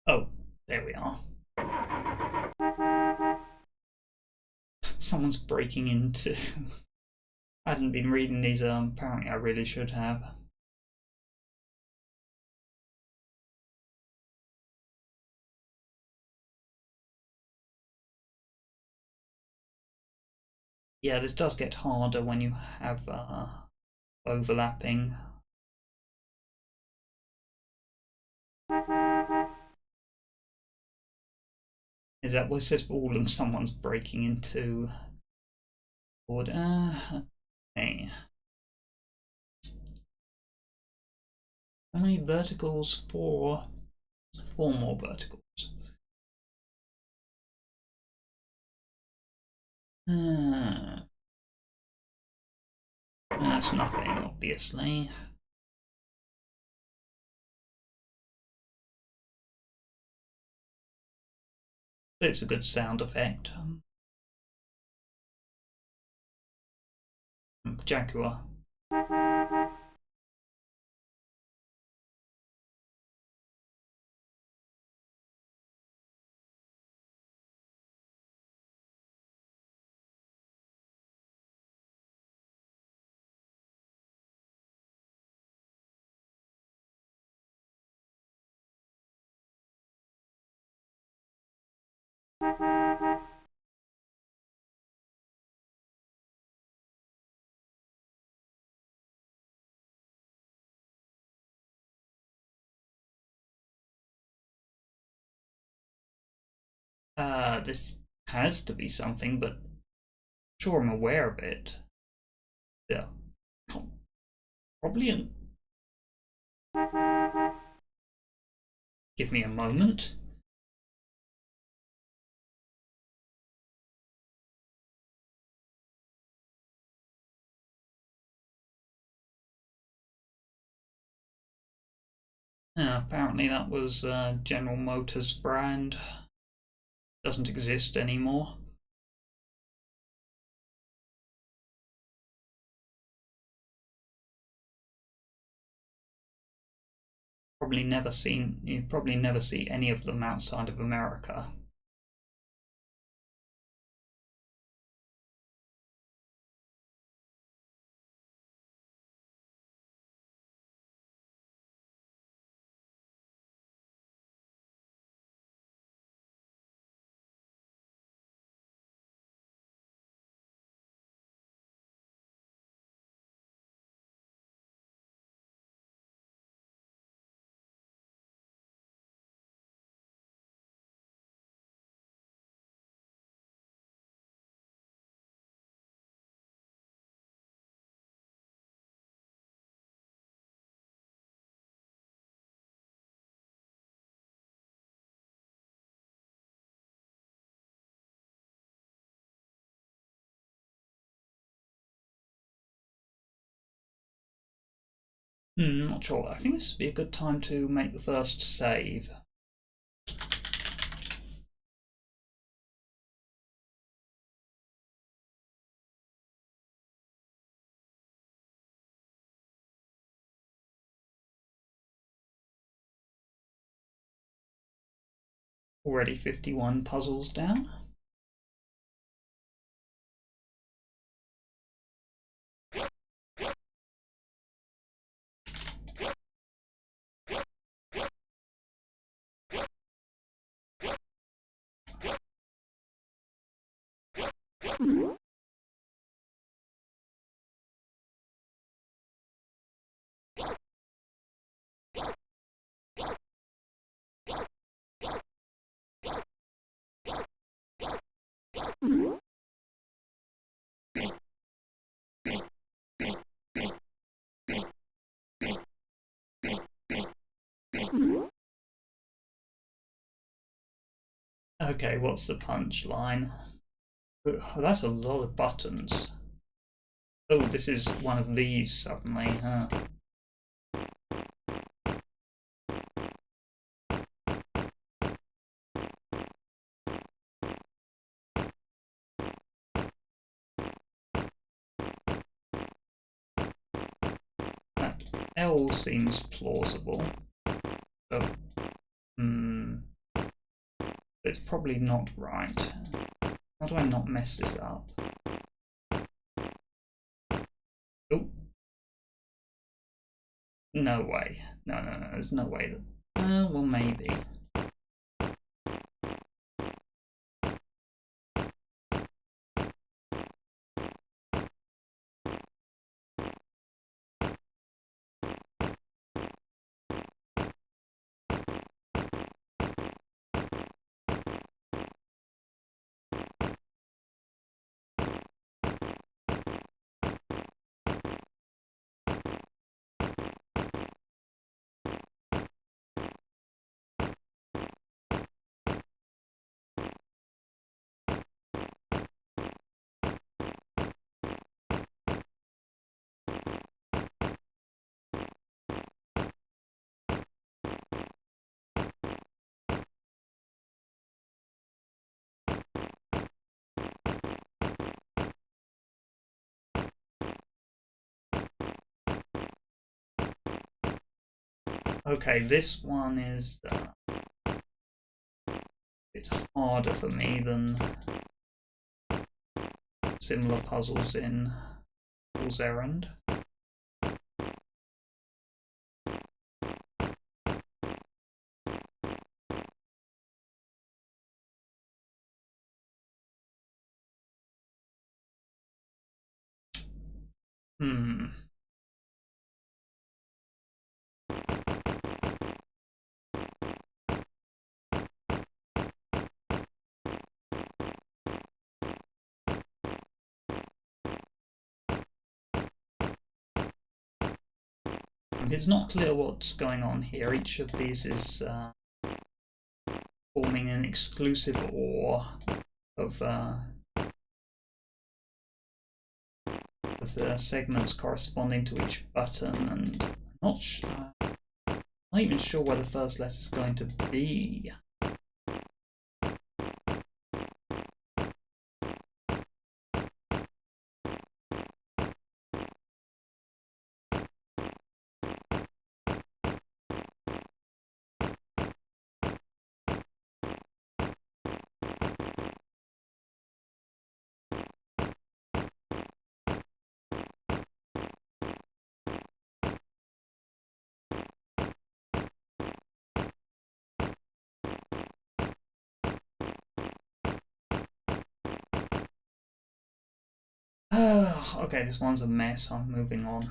Oh, there we are. Someone's breaking into. I hadn't been reading these. Apparently, I really should have. Yeah, this does get harder when you have overlapping. Is that what says all of someone's breaking into? Board. Okay. How many verticals? Four. Four more verticals. That's nothing, obviously. But it's a good sound effect. Jaguar. This has to be something, but sure I'm aware of it. Yeah. Probably give me a moment. Apparently that was General Motors brand. doesn't exist anymore. You've probably never see any of them outside of America. Not sure. I think this would be a good time to make the first save. Already 51 puzzles down. Okay, what's the punchline? Oh, that's a lot of buttons. Oh, this is one of these suddenly, huh? That L seems plausible. So, it's probably not right. How do I not mess this up? Oh. No way. No, there's no way that... well, maybe. Okay, this one is a bit harder for me than similar puzzles in Errand. It's not clear what's going on here. Each of these is forming an exclusive OR of the segments corresponding to each button, and I'm not even sure where the first letter is going to be. Okay, this one's a mess. I'm moving on.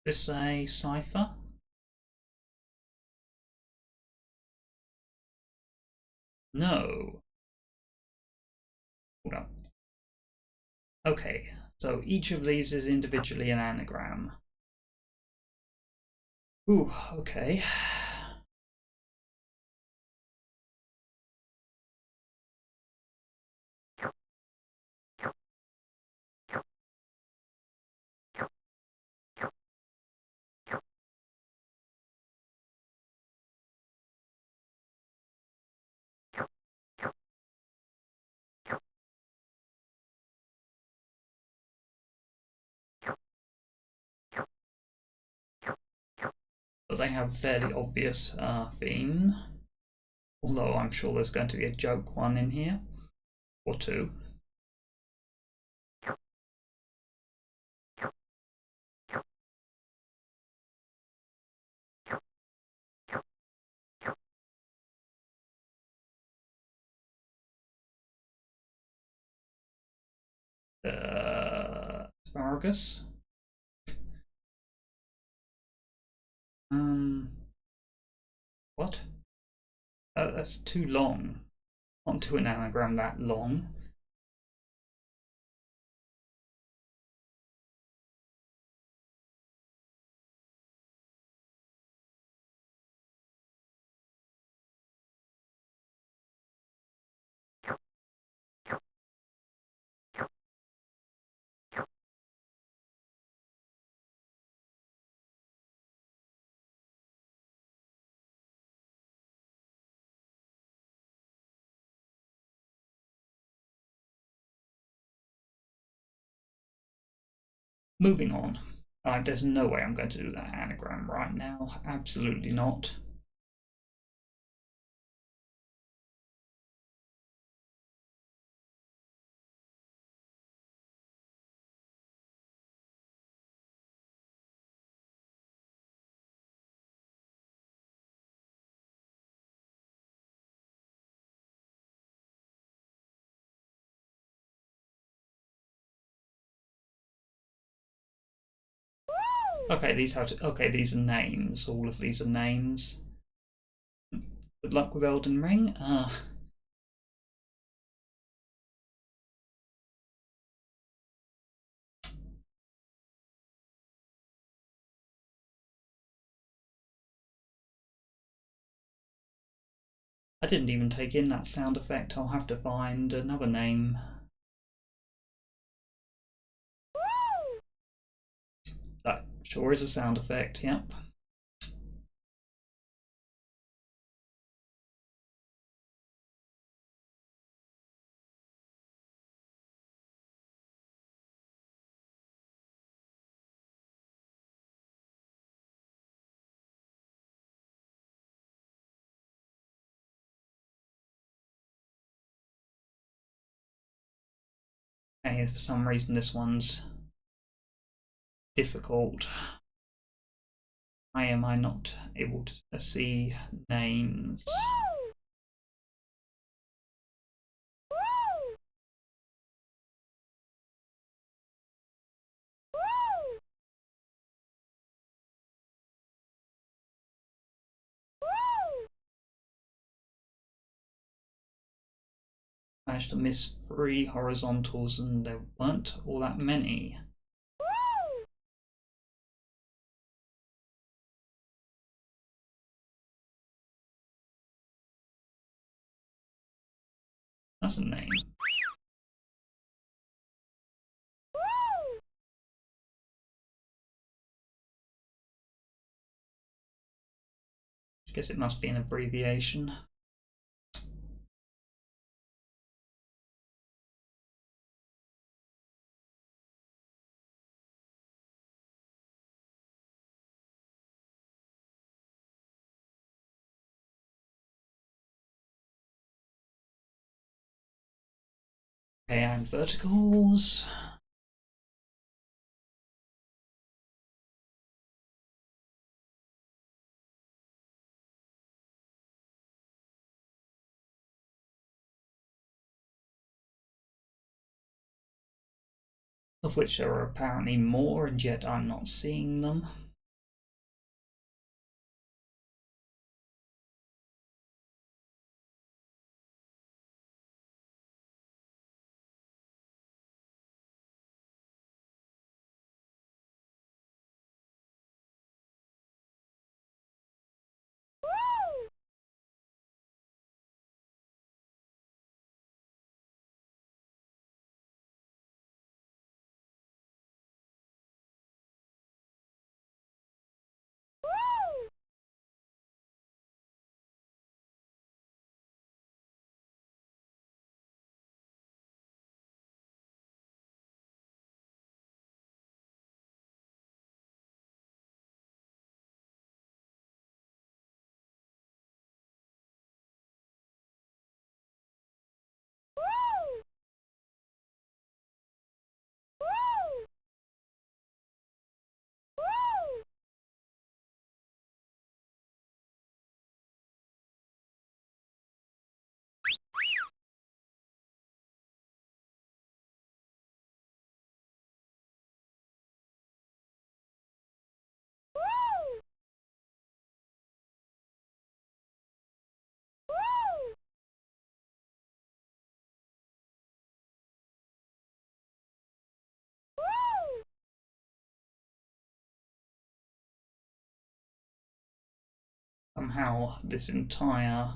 Is this a cipher? No. Hold on. Okay, so each of these is individually an anagram. Ooh, okay. But they have a fairly obvious theme. Although I'm sure there's going to be a joke one in here. Or two. Asparagus. What? That's too long. Can't do an anagram that long. Moving on. There's no way I'm going to do that anagram right now. Absolutely not. Okay, these are names. All of these are names. Good luck with Elden Ring. I didn't even take in that sound effect. I'll have to find another name. That sure is a sound effect, yep. Okay, for some reason this one's difficult. Why am I not able to see names? Managed to miss 3 horizontals and there weren't all that many. That's a name. I guess it must be an abbreviation. Okay, and verticals. Of which there are apparently more, and yet I'm not seeing them. Somehow this entire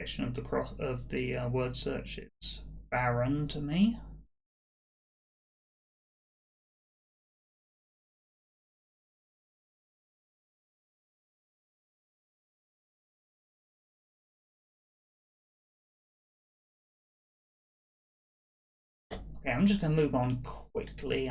section of the word search is barren to me. Okay, I'm just going to move on quickly.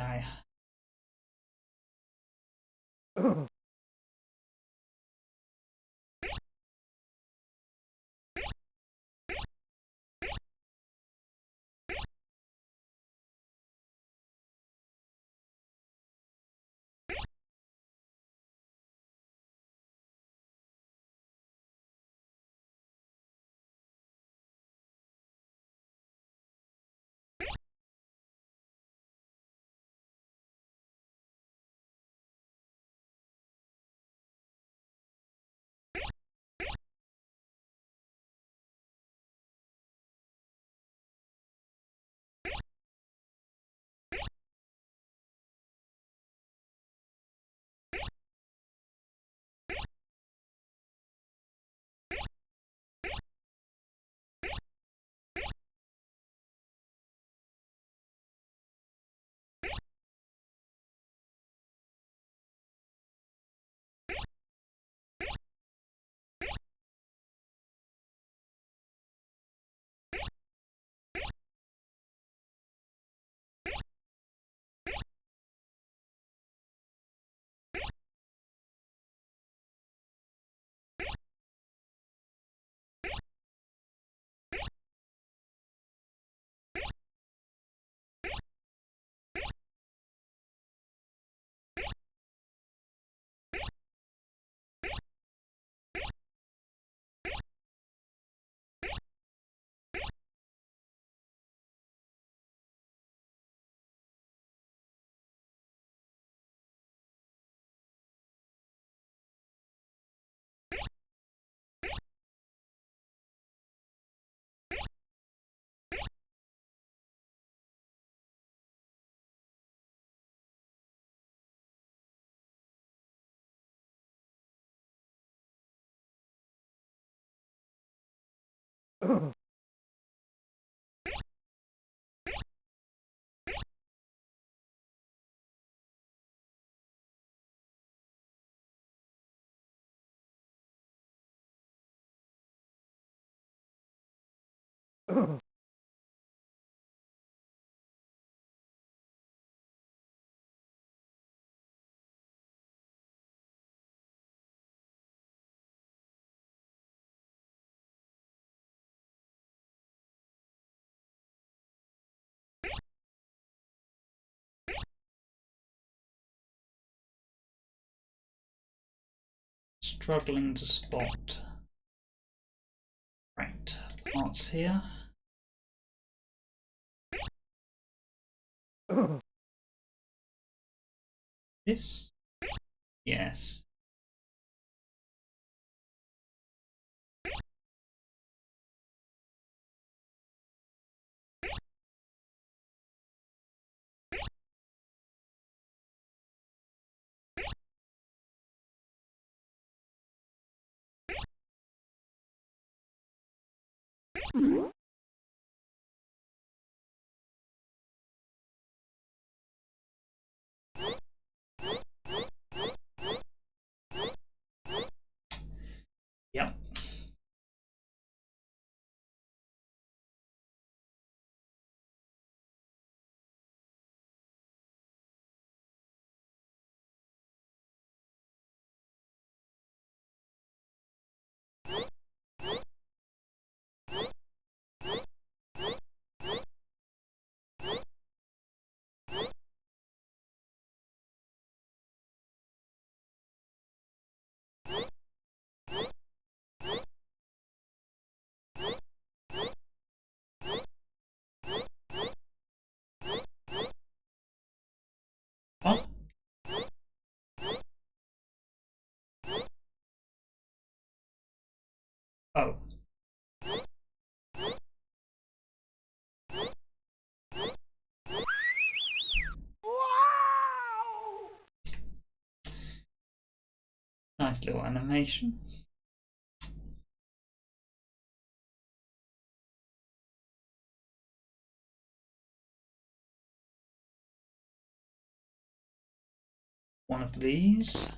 Struggling to spot. Right, parts here. This? Yes. Yep. What? Oh. Nice little animation. One of these.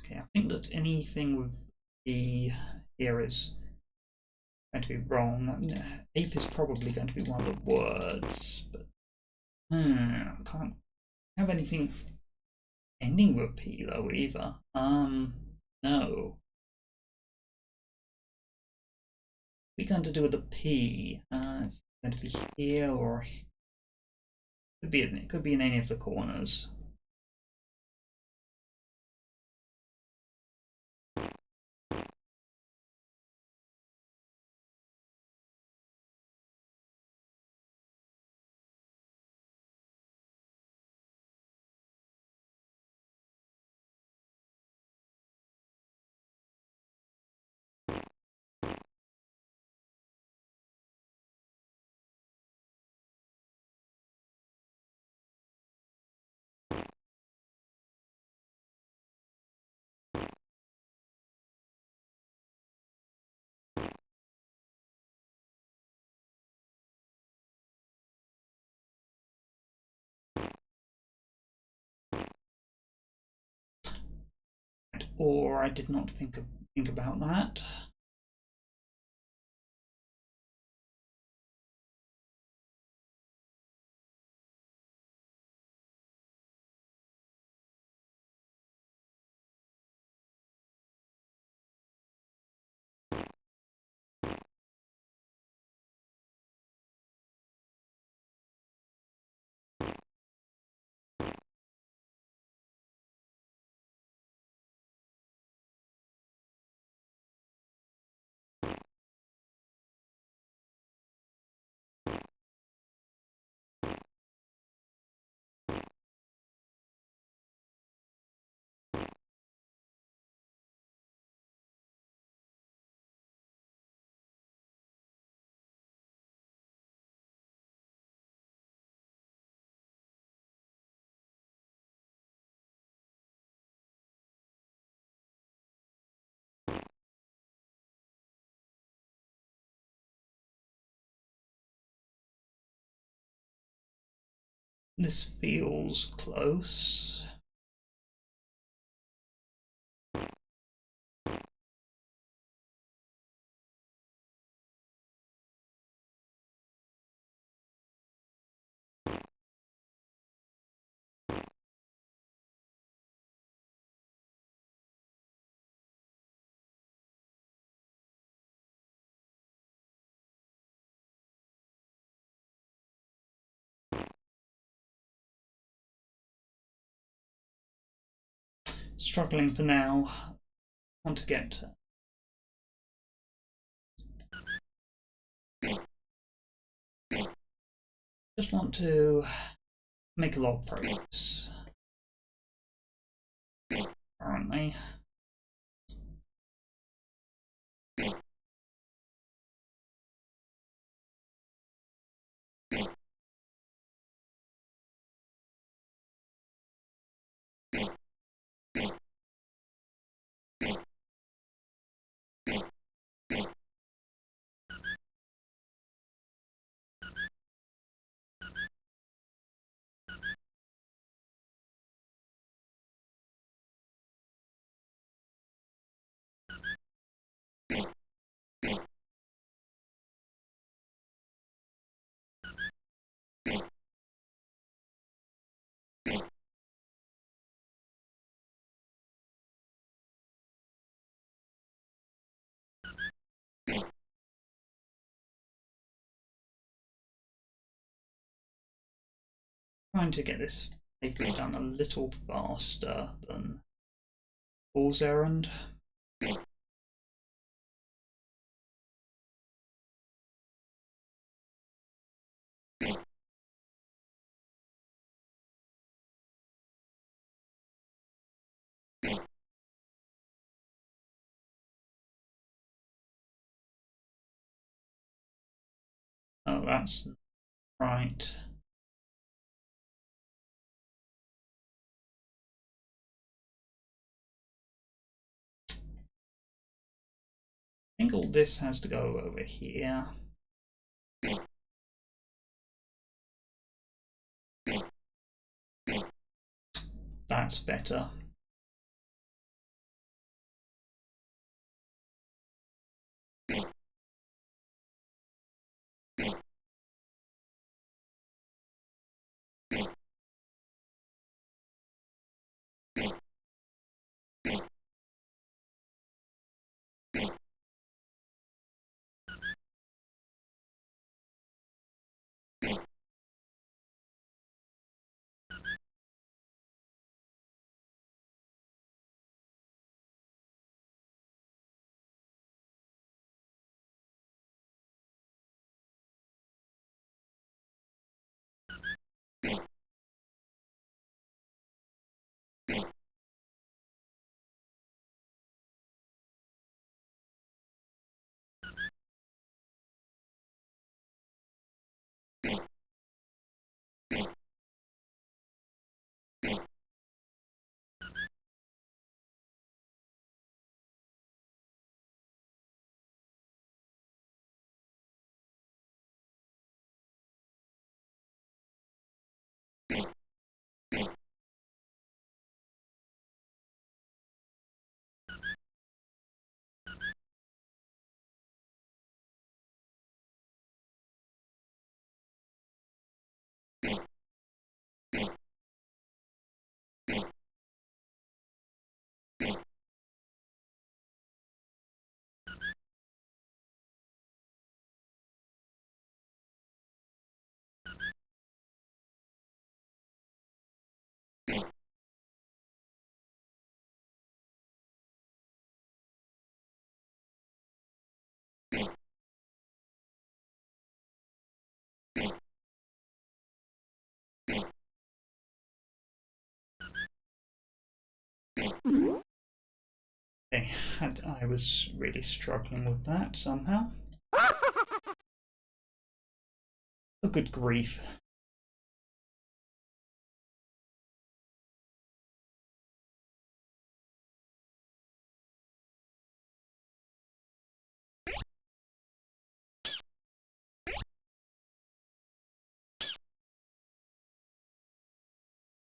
Okay, I think that anything with E here is going to be wrong. Ape is probably going to be one of the words, but I can't have anything ending with P though either. No. We're going to do with a P. It's going to be here or it could be in any of the corners. or I did not think about that. This feels close. Struggling for now. Want to get just want to make a lot of progress currently. Trying to get this paper done a little faster than Fool's Errand. Oh, that's right. I think all this has to go over here. That's better. Okay, I was really struggling with that somehow. Oh, good grief.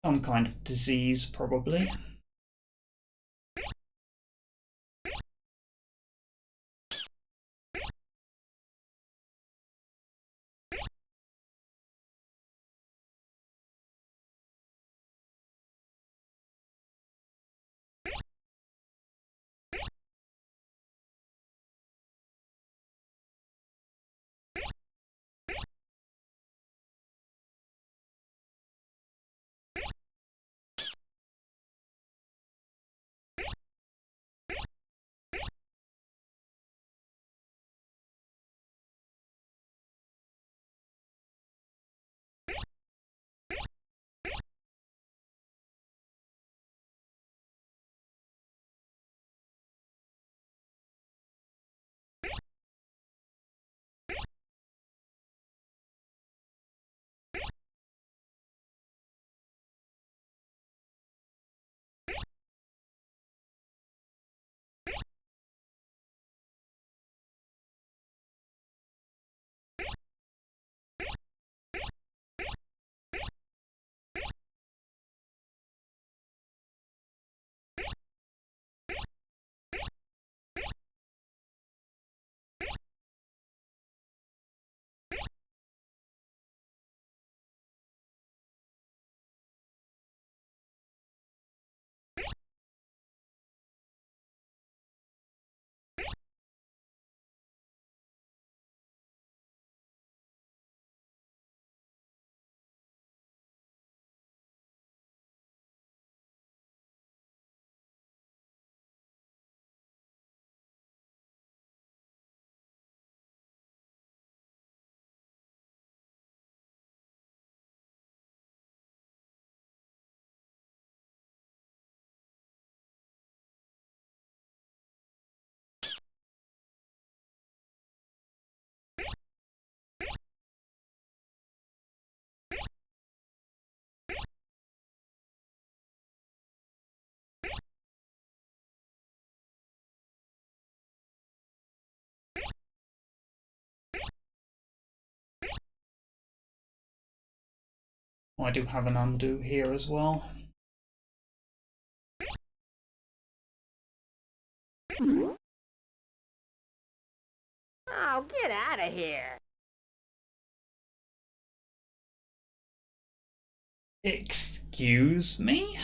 Some kind of disease, probably. Oh, I do have an undo here as well. Oh, get out of here. Excuse me?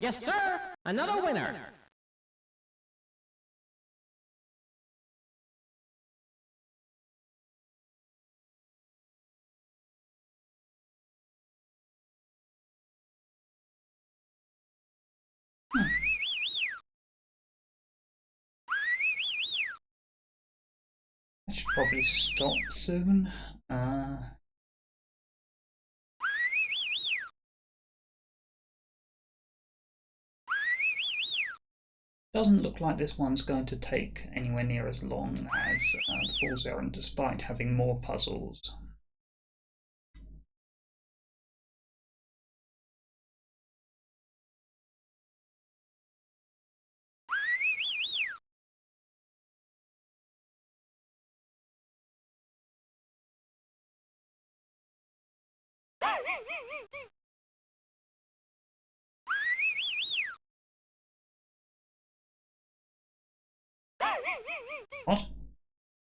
Yes, sir! Another winner! I should probably stop soon. Doesn't look like this one's going to take anywhere near as long as the Fool's Errand, despite having more puzzles. What?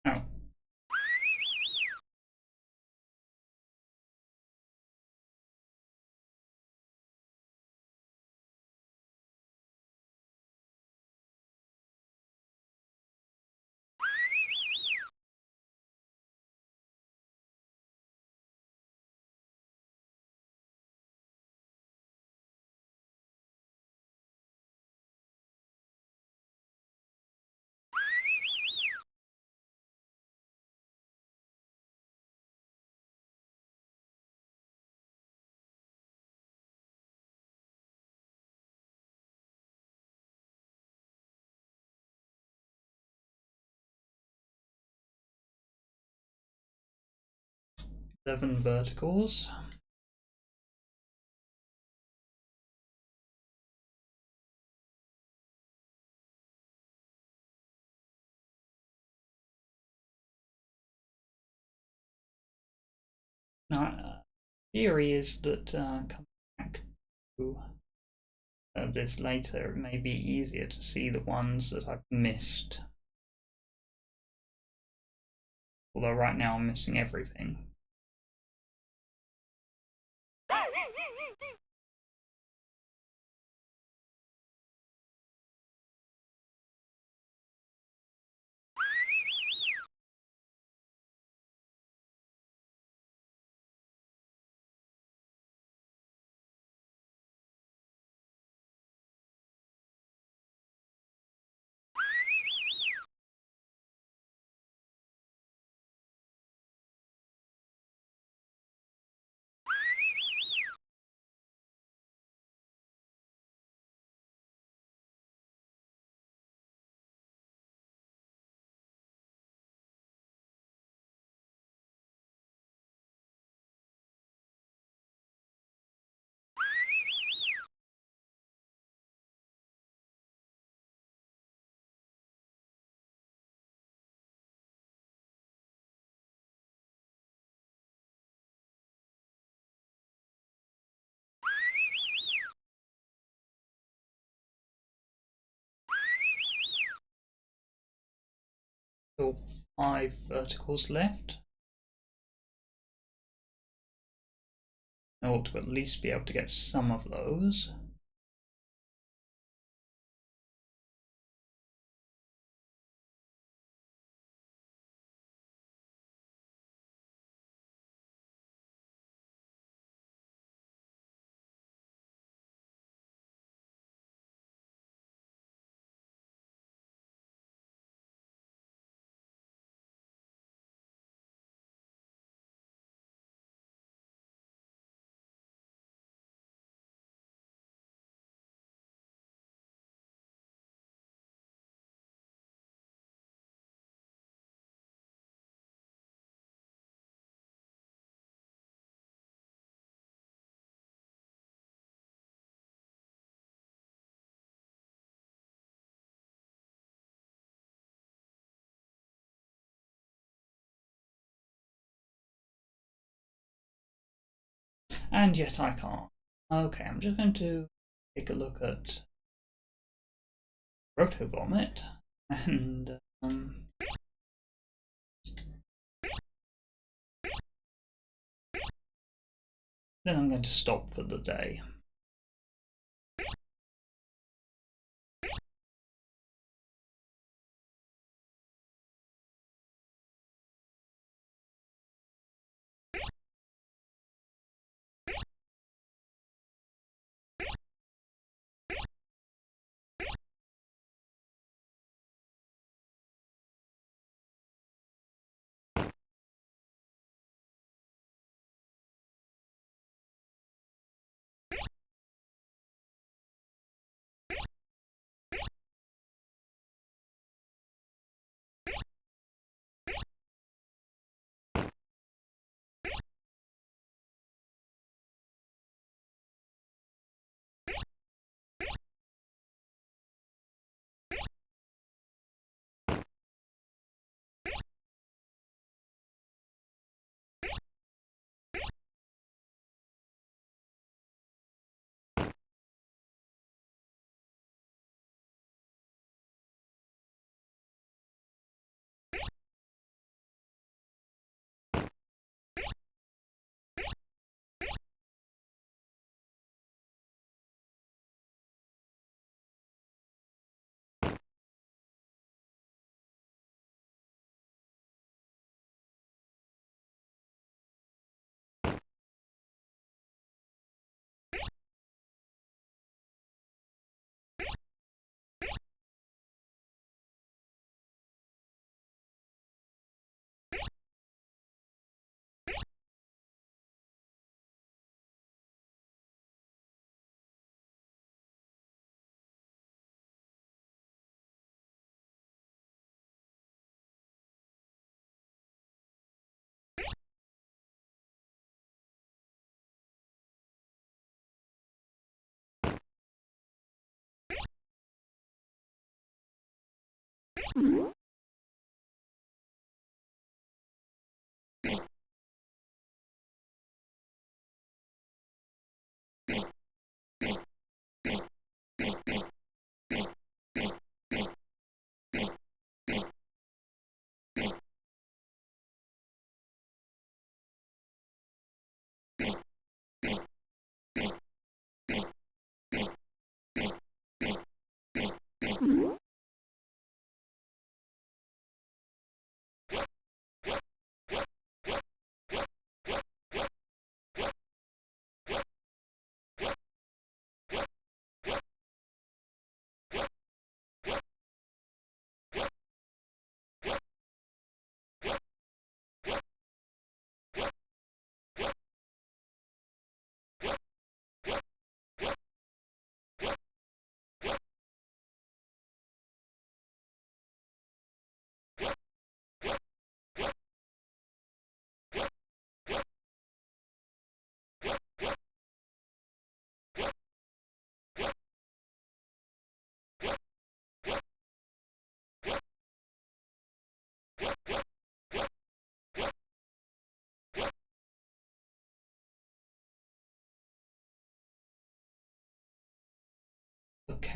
Oh. Seven verticals. Now, theory is that coming back to this later, it may be easier to see the ones that I've missed. Although right now I'm missing everything. Still 5 verticals left. I ought to at least be able to get some of those. And yet I can't. Okay, I'm just going to take a look at Roto Vomit and then I'm going to stop for the day.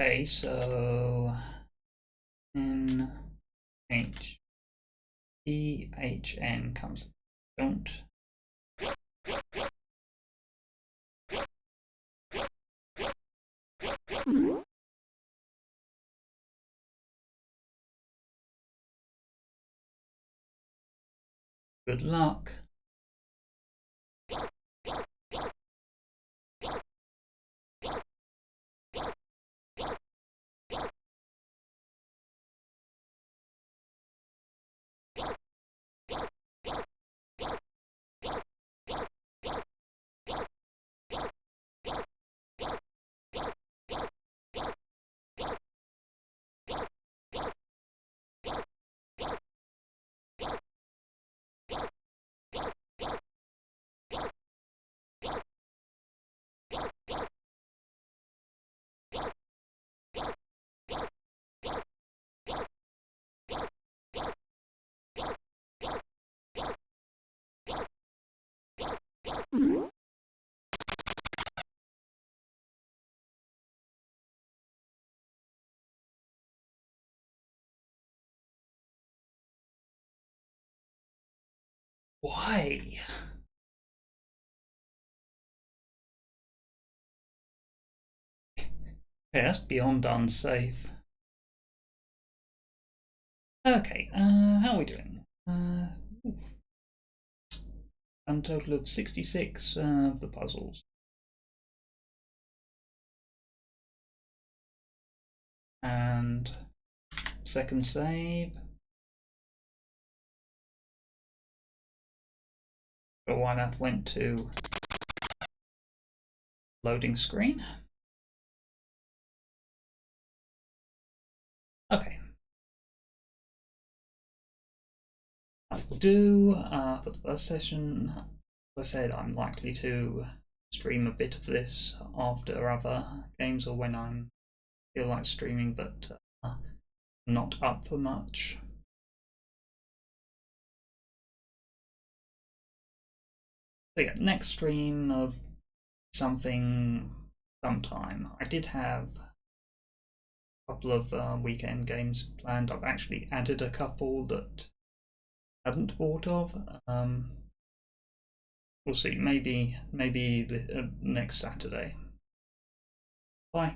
Okay, so NHEHN comes. Don't. Good luck. Why? Okay, that's beyond unsafe. Okay, how are we doing? A total of 66 of the puzzles. And second save. But why that went to loading screen. Okay. That will do for the first session. As I said, I'm likely to stream a bit of this after other games or when I feel like streaming, but not up for much. So yeah, next stream of something sometime. I did have a couple of weekend games planned. I've actually added a couple that I hadn't thought of. We'll see. Maybe the next Saturday. Bye.